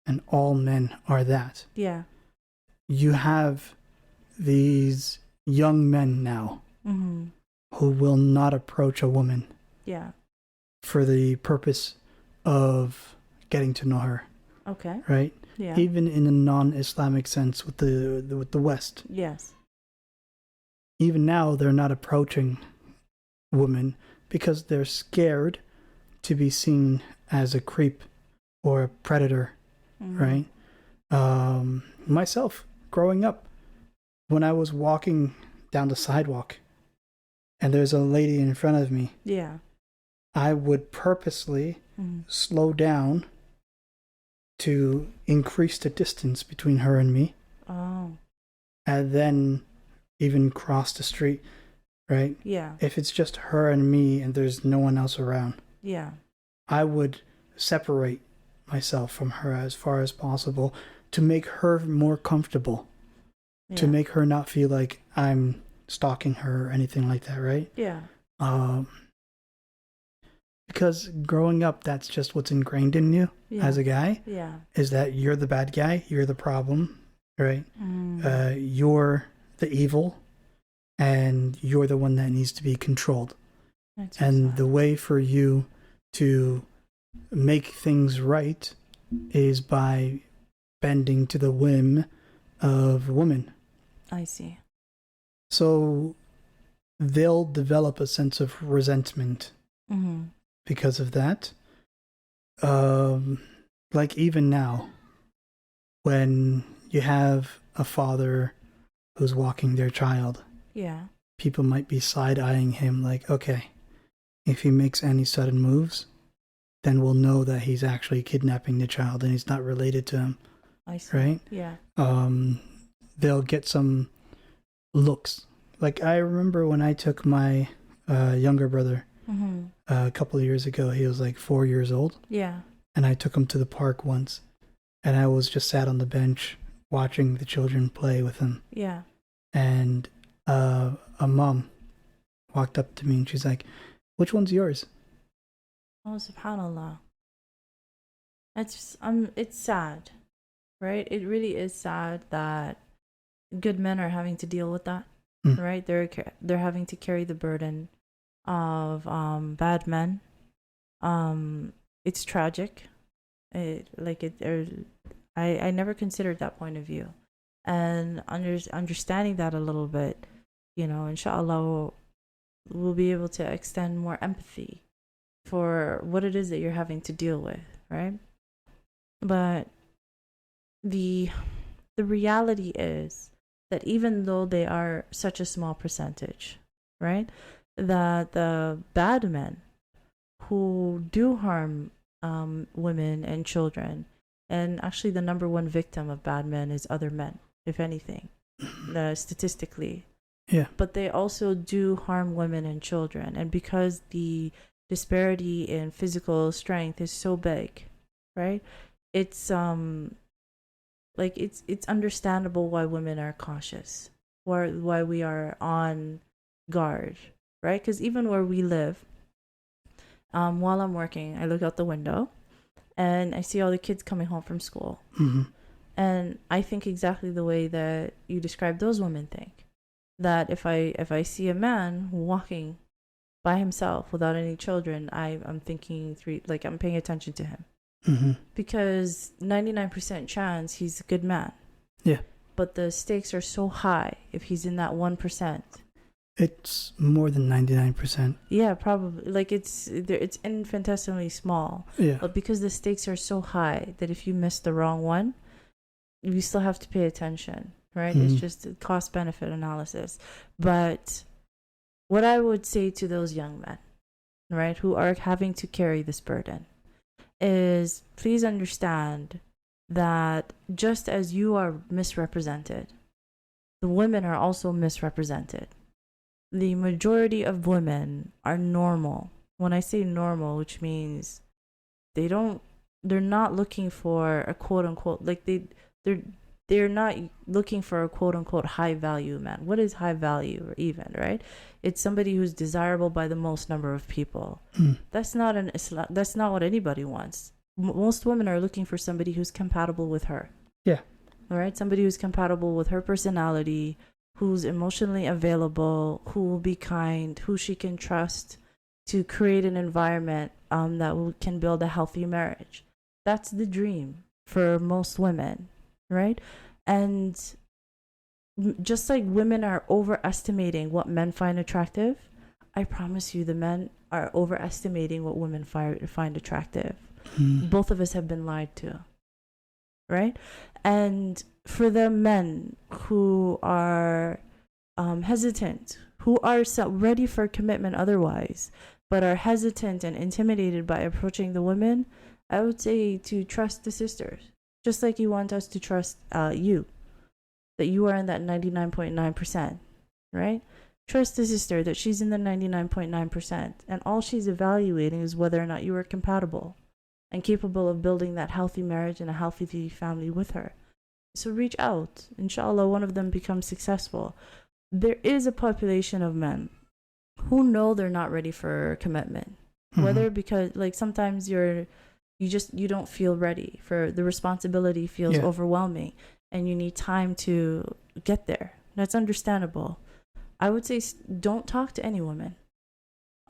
and all men are that. Yeah. You have these young men now who will not approach a woman for the purpose of getting to know her. Okay. Right? Yeah. Even in a non-Islamic sense with the West. Yes. Even now, they're not approaching women because they're scared to be seen as a creep or a predator, right? Myself, growing up, when I was walking down the sidewalk and there's a lady in front of me, I would purposely slow down to increase the distance between her and me. Oh. And then even cross the street, right? Yeah. If it's just her and me and there's no one else around, I would separate myself from her as far as possible to make her more comfortable, to make her not feel like I'm stalking her or anything like that, right? Yeah. Because growing up, that's just what's ingrained in you as a guy, is that you're the bad guy, you're the problem, right? You're the evil, and you're the one that needs to be controlled. And the way for you to make things right is by bending to the whim of women. I see. So they'll develop a sense of resentment because of that. Like even now, when you have a father who's walking their child, people might be side-eyeing him like, okay, if he makes any sudden moves, then we'll know that he's actually kidnapping the child and he's not related to him. I see. Right? Yeah. They'll get some looks. Like I remember when I took my younger brother a couple of years ago, he was like 4 years old. Yeah. And I took him to the park once, and I was just sat on the bench watching the children play with him. Yeah. And a mom walked up to me and she's like, "Which one's yours?" Oh, subhanallah. It's sad, right? It really is sad that good men are having to deal with that, right? They're having to carry the burden of bad men. It's tragic. I never considered that point of view, and understanding that a little bit, In Shaa Allah, we'll be able to extend more empathy for what it is that you're having to deal with, right? But the reality is that even though they are such a small percentage, right, that the bad men who do harm women and children, and actually the number one victim of bad men is other men, if anything, statistically. Yeah. But they also do harm women and children, and because the disparity in physical strength is so big, right? It's it's understandable why women are cautious, why we are on guard, right? Because even where we live, while I'm working, I look out the window and I see all the kids coming home from school. And I think exactly the way that you describe those women think. That if I see a man walking by himself without any children, I'm thinking I'm paying attention to him. Because 99% chance he's a good man. Yeah. But the stakes are so high if he's in that 1%. It's more than 99%. Yeah, probably. It's infinitesimally small. Yeah. But because the stakes are so high that if you miss the wrong one, you still have to pay attention, right? It's just a cost-benefit analysis. But what I would say to those young men, right, who are having to carry this burden is please understand that just as you are misrepresented, the women are also misrepresented. The majority of women are normal. When I say normal, which means they're not looking for a quote unquote, like they're not looking for a quote unquote high value man. What is high value or even, right? It's somebody who's desirable by the most number of people. That's not that's not what anybody wants. Most women are looking for somebody who's compatible with her. Yeah. All right, somebody who's compatible with her personality, who's emotionally available, who will be kind, who she can trust to create an environment that can build a healthy marriage. That's the dream for most women, right? And just like women are overestimating what men find attractive, I promise you the men are overestimating what women find attractive. Both of us have been lied to, right? And for the men who are hesitant, who are ready for commitment otherwise, but are hesitant and intimidated by approaching the women, I would say to trust the sisters, just like you want us to trust you, that you are in that 99.9%, right? Trust the sister that she's in the 99.9%, and all she's evaluating is whether or not you are compatible and capable of building that healthy marriage and a healthy family with her. So reach out. In Shaa Allah, one of them becomes successful. There is a population of men who know they're not ready for commitment. Whether because like sometimes you don't feel ready for the responsibility, feels overwhelming, and you need time to get there. That's understandable. I would say don't talk to any woman.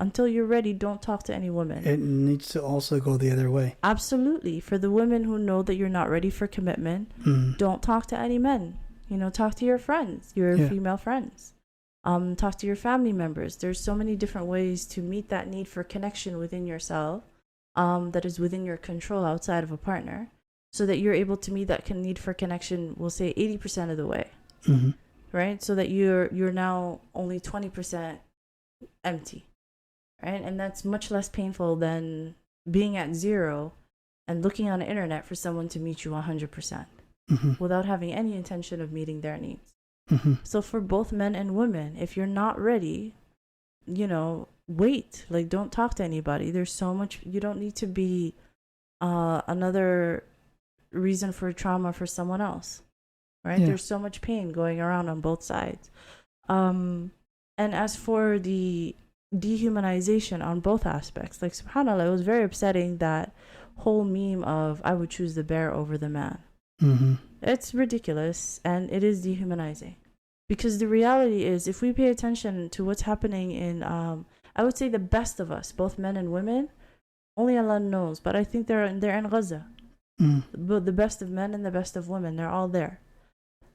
Until you're ready, don't talk to any woman. It needs to also go the other way. Absolutely. For the women who know that you're not ready for commitment, don't talk to any men. Talk to your friends, your female friends. Talk to your family members. There's so many different ways to meet that need for connection within yourself that is within your control outside of a partner, so that you're able to meet that need for connection, we'll say 80% of the way, right? So that you're now only 20% empty. Right? And that's much less painful than being at zero and looking on the internet for someone to meet you 100% without having any intention of meeting their needs. So for both men and women, if you're not ready, wait. Like, don't talk to anybody. There's so much. You don't need to be another reason for trauma for someone else, right? There's so much pain going around on both sides. And as for the dehumanization on both aspects, like subhanallah, it was very upsetting, that whole meme of I would choose the bear over the man. It's ridiculous, and it is dehumanizing, because the reality is, if we pay attention to what's happening in I would say the best of us, both men and women, only Allah knows, but I think they're in Gaza. But the best of men and the best of women, they're all there,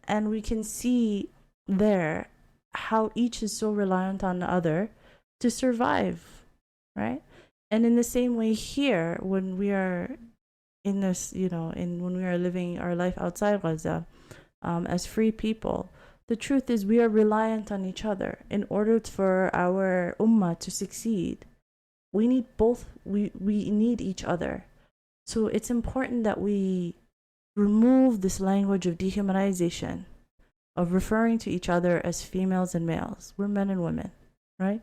and we can see there how each is so reliant on the other to survive, right? And in the same way here, when we are in this, when we are living our life outside Gaza, as free people, the truth is we are reliant on each other. In order for our ummah to succeed, we need both. We need each other. So it's important that we remove this language of dehumanization, of referring to each other as females and males. We're men and women, right?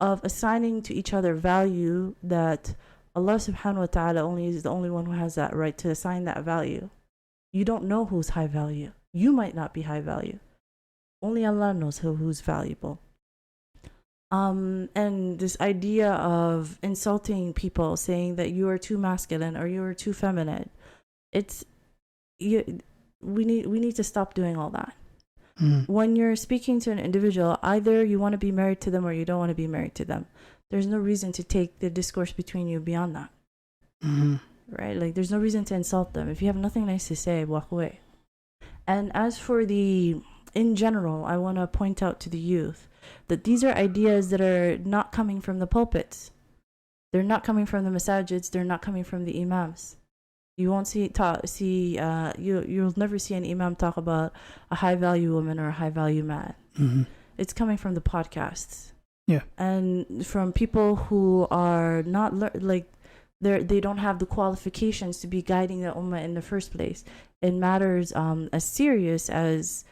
Of assigning to each other value that Allah subhanahu wa ta'ala only is the only one who has that right to assign that value. You don't know who's high value. You might not be high value. Only Allah knows who's valuable. And this idea of insulting people, saying that you are too masculine or you are too feminine, we need to stop doing all that. When you're speaking to an individual, either you want to be married to them or you don't want to be married to them. There's no reason to take the discourse between you beyond that. Right? Like, there's no reason to insult them. If you have nothing nice to say, walk away. And as for in general, I want to point out to the youth that these are ideas that are not coming from the pulpits. They're not coming from the masajids. They're not coming from the imams. You won't you'll never see an imam talk about a high value woman or a high value man. It's coming from the podcasts. Yeah. And from people who are not they don't have the qualifications to be guiding the ummah in the first place in matters as serious as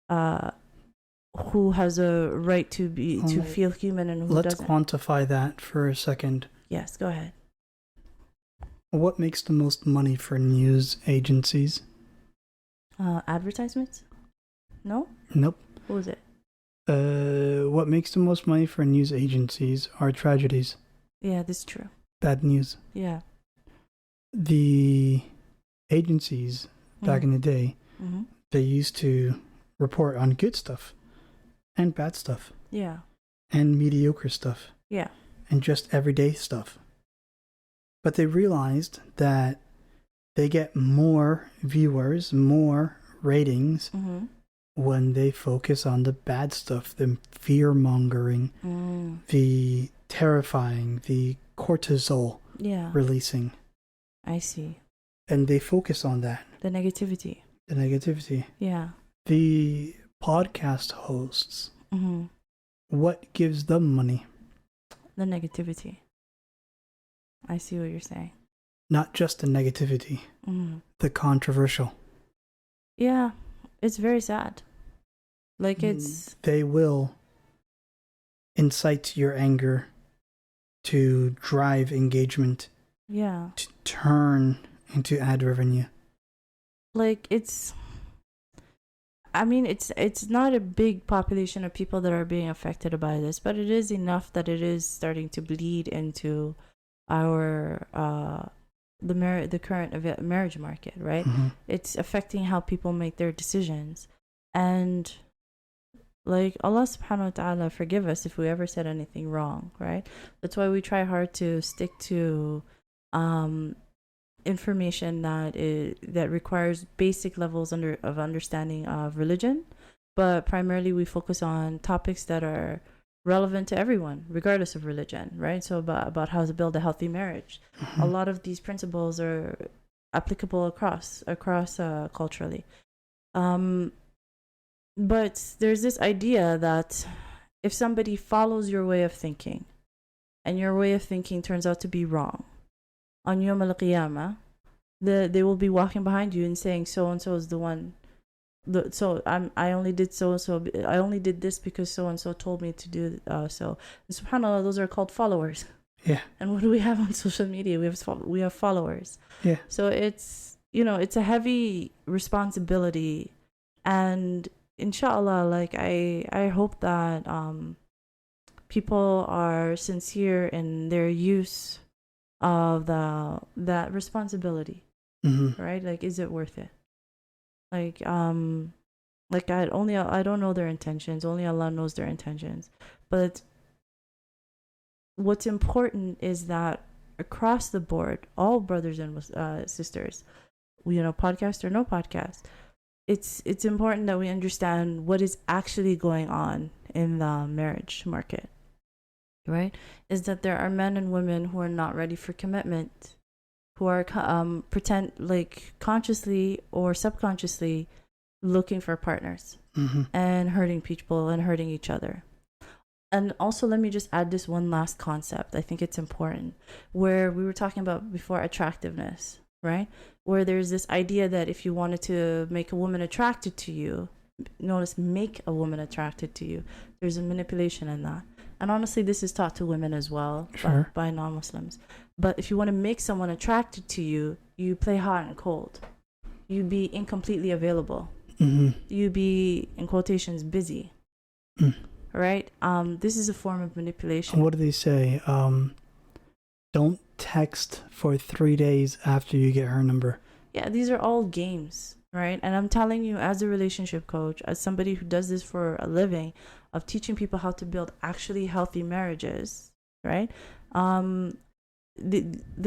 who has a right to feel human and who doesn't. Let's quantify that for a second. Yes, go ahead. What makes the most money for news agencies? Advertisements? No? Nope. What was it? What makes the most money for news agencies are tragedies. Yeah, that's true. Bad news. Yeah. The agencies back in the day, they used to report on good stuff and bad stuff. Yeah. And mediocre stuff. Yeah. And just everyday stuff. But they realized that they get more viewers, more ratings when they focus on the bad stuff, the fear-mongering, the terrifying, the cortisol releasing. I see. And they focus on that. The negativity. Yeah. The podcast hosts, what gives them money? The negativity. I see what you're saying. Not just the negativity, the controversial. Yeah, it's very sad. Like They will incite your anger to drive engagement. Yeah. To turn into ad revenue. Like it's not a big population of people that are being affected by this, but it is enough that it is starting to bleed into our the current marriage market, right? It's affecting how people make their decisions. And like Allah subhanahu wa ta'ala forgive us if we ever said anything wrong, right? That's why we try hard to stick to information that requires basic levels of understanding of religion, but primarily we focus on topics that are relevant to everyone regardless of religion, right? So about how to build a healthy marriage. A lot of these principles are applicable across culturally, but there's this idea that if somebody follows your way of thinking and your way of thinking turns out to be wrong, on Yawm al-Qiyamah, they will be walking behind you and saying, so and so is the one. I only did so and so. I only did this because so and so told me to do so. And subhanallah, those are called followers. Yeah. And what do we have on social media? We have followers. Yeah. So it's a heavy responsibility, and In Shaa Allah, like I hope that people are sincere in their use of that responsibility, right? Like, is it worth it? Like I don't know their intentions. Only Allah knows their intentions. But what's important is that across the board, all brothers and sisters, podcast or no podcast, it's important that we understand what is actually going on in the marriage market. Right? Is that there are men and women who are not ready for commitment, who are consciously or subconsciously looking for partners and hurting people and hurting each other. And also, let me just add this one last concept. I think it's important, where we were talking about before attractiveness, right? Where there's this idea that if you wanted to make a woman attracted to you, notice make a woman attracted to you, there's a manipulation in that. And honestly, this is taught to women as well, sure, by non-Muslims. But if you want to make someone attracted to you, you play hot and cold. You be incompletely available. You be, in quotations, busy. Right? This is a form of manipulation. What do they say? Don't text for 3 days after you get her number. Yeah, these are all games, right? And I'm telling you, as a relationship coach, as somebody who does this for a living, of teaching people how to build actually healthy marriages, right? The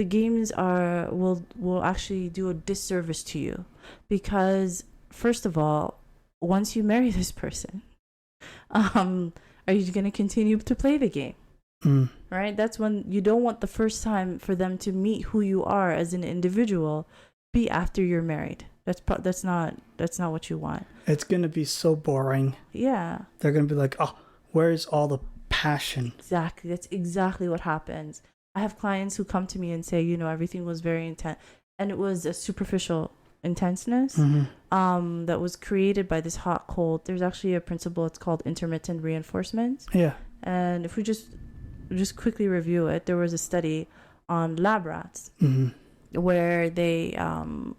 games will actually do a disservice to you, because first of all, once you marry this person, are you going to continue to play the game? Right? That's when you don't want the first time for them to meet who you are as an individual be after you're married. That's not what you want. It's gonna be so boring. Yeah. They're gonna be like, oh, where's all the passion. Exactly. That's exactly what happens. I have clients who come to me and say, you know, everything was very intense, and it was a superficial intenseness that was created by this hot cold. There's actually a principle, it's called intermittent reinforcement. Yeah. And if we just quickly review it, there was a study on lab rats where they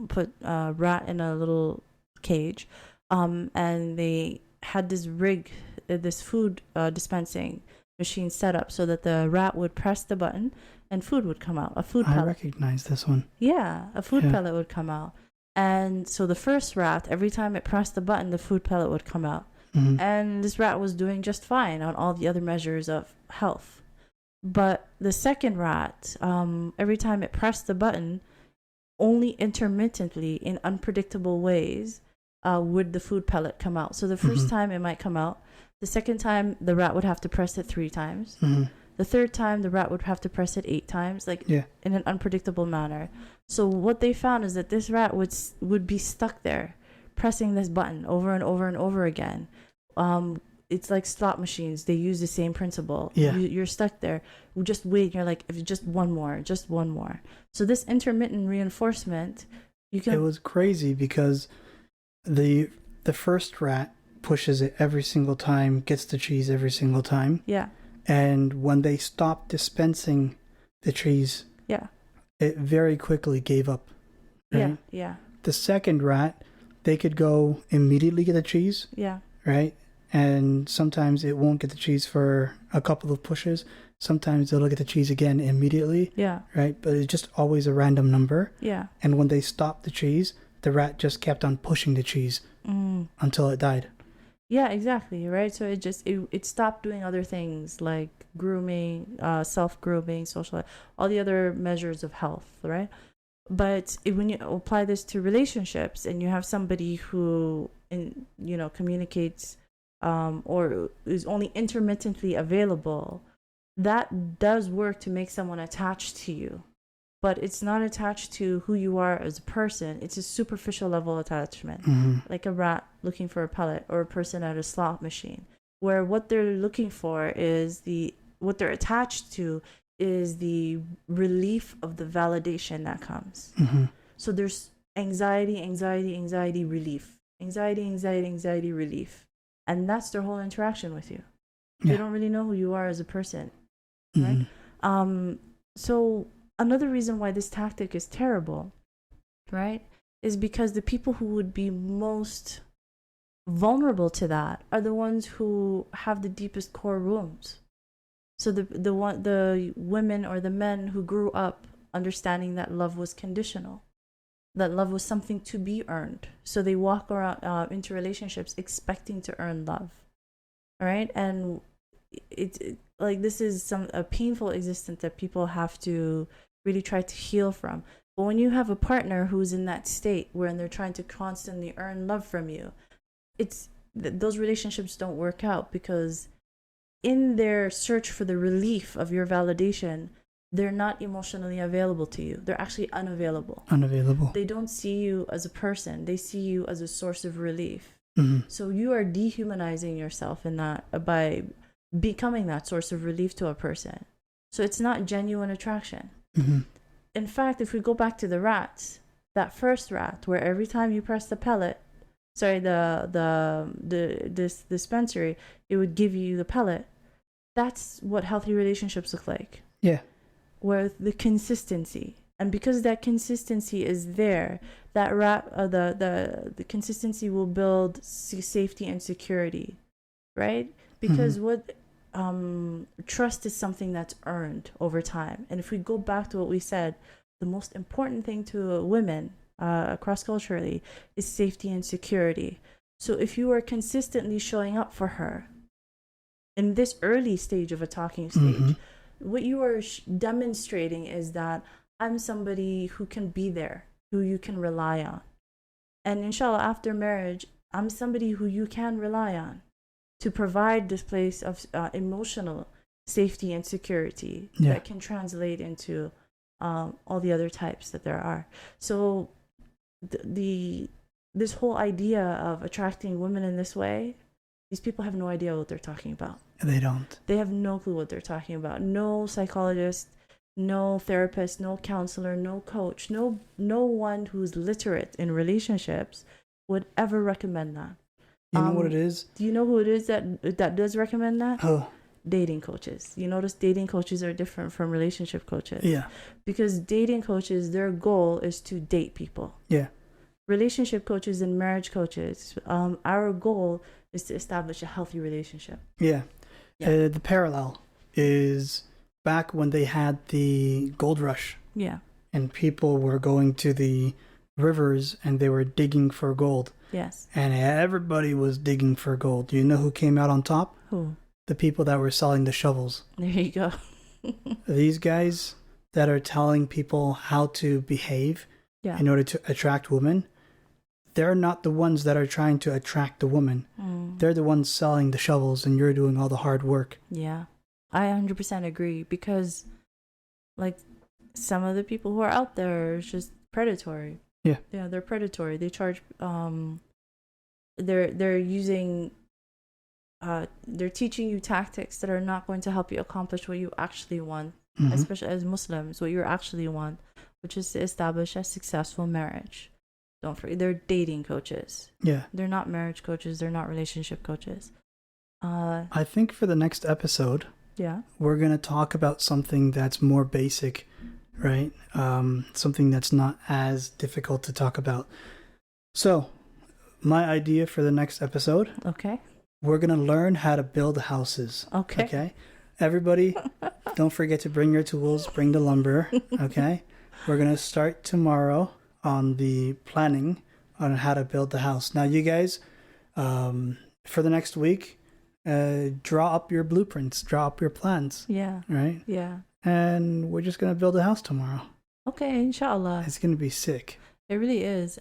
put a rat in a little cage, and they had this rig, this food dispensing machine set up so that the rat would press the button and food would come out. A food pellet. I recognize this one. Yeah, a food pellet would come out. And so the first rat, every time it pressed the button, the food pellet would come out. And this rat was doing just fine on all the other measures of health. But the second rat, every time it pressed the button, only intermittently in unpredictable ways would the food pellet come out. So the first time it might come out. The second time, the rat would have to press it 3 times. The third time, the rat would have to press it 8 times, like in an unpredictable manner. So what they found is that this rat would be stuck there, pressing this button over and over and over again. It's like slot machines. They use the same principle. Yeah. You're stuck there. Just wait. You're like, if just one more. So this intermittent reinforcement, you can. It was crazy because the first rat pushes it every single time, gets the cheese every single time. Yeah. And when they stopped dispensing the cheese, it very quickly gave up. Right? Yeah. The second rat, they could go immediately get the cheese. Yeah. Right? And sometimes it won't get the cheese for a couple of pushes. Sometimes it'll get the cheese again immediately. Yeah. Right? But it's just always a random number. Yeah. And when they stopped the cheese, the rat just kept on pushing the cheese until it died. Yeah, exactly. Right. So it stopped doing other things like grooming, self-grooming, social, all the other measures of health. Right. But when you apply this to relationships and you have somebody who, communicates or is only intermittently available, that does work to make someone attached to you. But it's not attached to who you are as a person. It's a superficial level attachment, like a rat looking for a pellet or a person at a slot machine, where what they're looking for is what they're attached to is the relief of the validation that comes. So there's anxiety, relief. Anxiety, relief. And that's their whole interaction with you. They don't really know who you are as a person. Right? So another reason why this tactic is terrible, right, is because the people who would be most vulnerable to that are the ones who have the deepest core wounds. So the women or the men who grew up understanding that love was conditional, that love was something to be earned. So they walk around into relationships expecting to earn love, right? And it like this is a painful existence that people have to really try to heal from. But when you have a partner who's in that state where they're trying to constantly earn love from you, those relationships don't work out, because in their search for the relief of your validation, they're not emotionally available to you. They're actually unavailable. They don't see you as a person. They see you as a source of relief. So you are dehumanizing yourself in that by becoming that source of relief to a person. So it's not genuine attraction. In fact, if we go back to the rats, that first rat where every time you press the pellet, this dispensary, it would give you the pellet. That's what healthy relationships look like. Yeah. With the consistency. And because that consistency is there, that rat, the consistency will build safety and security, right? Because trust is something that's earned over time. And if we go back to what we said, the most important thing to women cross-culturally is safety and security. So if you are consistently showing up for her in this early stage of a talking stage, what you are demonstrating is that I'm somebody who can be there, who you can rely on. And inshallah, after marriage, I'm somebody who you can rely on to provide this place of emotional safety and security that can translate into all the other types that there are. So this whole idea of attracting women in this way These people have no idea what they're talking about. They don't. They have no clue what they're talking about. No psychologist, no therapist, no counselor, no coach, no one who's literate in relationships would ever recommend that. You know what it is? Do you know who it is that does recommend that? Oh. Dating coaches. You notice dating coaches are different from relationship coaches. Yeah. Because dating coaches, their goal is to date people. Yeah. Relationship coaches and marriage coaches, our goal is to establish a healthy relationship. Yeah. The parallel is back when they had the gold rush. Yeah. And people were going to the rivers and they were digging for gold. Yes. And everybody was digging for gold. Do you know who came out on top? Who? The people that were selling the shovels. There you go. These guys that are telling people how to behave in order to attract women, they're not the ones that are trying to attract the woman. They're the ones selling the shovels and you're doing all the hard work. Yeah. I 100% agree because like some of the people who are out there is just predatory. Yeah. Yeah, they're predatory. They charge they're using they're teaching you tactics that are not going to help you accomplish what you actually want, especially as Muslims, what you actually want, which is to establish a successful marriage. Don't forget, they're dating coaches. Yeah. They're not marriage coaches. They're not relationship coaches. I think for the next episode, we're going to talk about something that's more basic, right? Something that's not as difficult to talk about. So, my idea for the next episode. Okay. We're going to learn how to build houses. Okay. Everybody, don't forget to bring your tools, bring the lumber. Okay. We're going to start tomorrow on the planning on how to build the house. Now, you guys, for the next week, draw up your blueprints, draw up your plans. Yeah. Right? Yeah. And we're just going to build a house tomorrow. Okay, In Shaa Allah. It's going to be sick. It really is.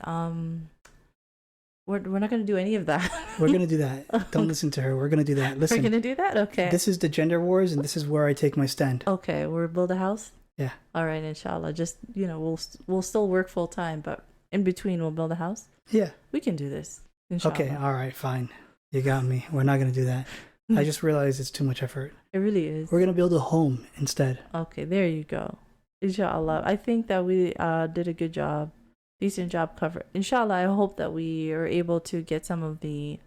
We're not going to do any of that. We're going to do that. Don't listen to her. We're going to do that. Listen. We're going to do that? Okay. This is the gender wars, and this is where I take my stand. Okay, we'll build a house? Yeah. All right, inshallah. Just, we'll still work full time, but in between we'll build a house? Yeah. We can do this, inshallah. Okay, all right, fine. You got me. We're not going to do that. I just realized it's too much effort. It really is. We're going to build a home instead. Okay, there you go. Inshallah. I think that we did a good job. Decent job cover. Inshallah, I hope that we are able to get some of the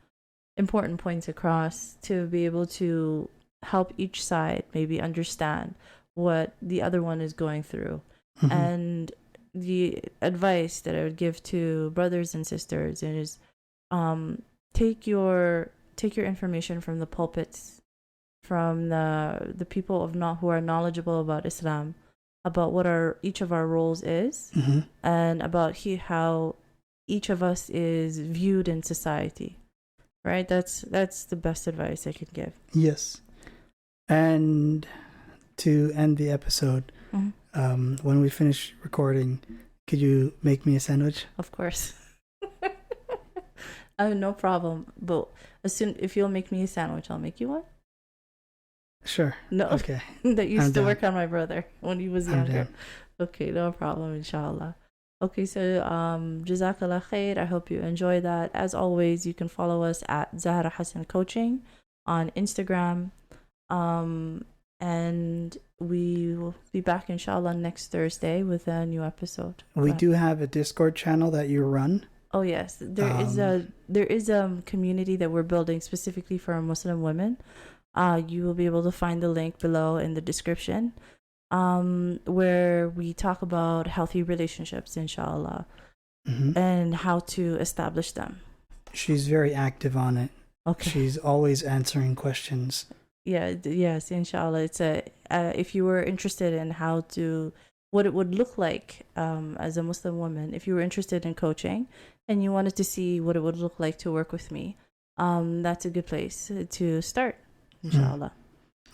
important points across to be able to help each side maybe understand what the other one is going through. And the advice that I would give to brothers and sisters is take your information from the pulpits, from the people who are knowledgeable about Islam, about what each of our roles is, and about how each of us is viewed in society. Right? That's the best advice I can give. Yes. And to end the episode, when we finish recording, could you make me a sandwich? Of course. No problem. But if you'll make me a sandwich, I'll make you one. Sure. No. Okay. That used to work on my brother when he was younger. Okay, no problem, inshallah. Okay, so Jazaa K'Allah Khayr. I hope you enjoy that. As always, you can follow us at Zahra Hassan Coaching on Instagram. And we will be back, inshallah, next Thursday with a new episode. We do have a Discord channel that you run. Oh yes, there is a community that we're building specifically for Muslim women. You will be able to find the link below in the description, where we talk about healthy relationships, inshallah, and how to establish them. She's very active on it. Okay. She's always answering questions. Yes, inshallah. It's if you were interested in what it would look like as a Muslim woman, if you were interested in coaching and you wanted to see what it would look like to work with me, that's a good place to start. Inshallah.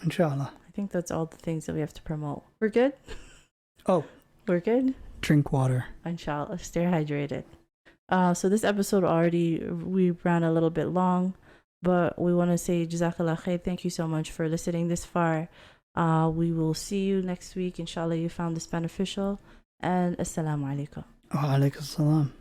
Inshallah. I think that's all the things that we have to promote. We're good? Oh. We're good? Drink water. Inshallah. Stay hydrated. So this episode we ran a little bit long, but we want to say Jazaa K'Allah Khayr. Thank you so much for listening this far. We will see you next week. Inshallah, you found this beneficial. And Assalamu alaikum. Wa alaikum salam.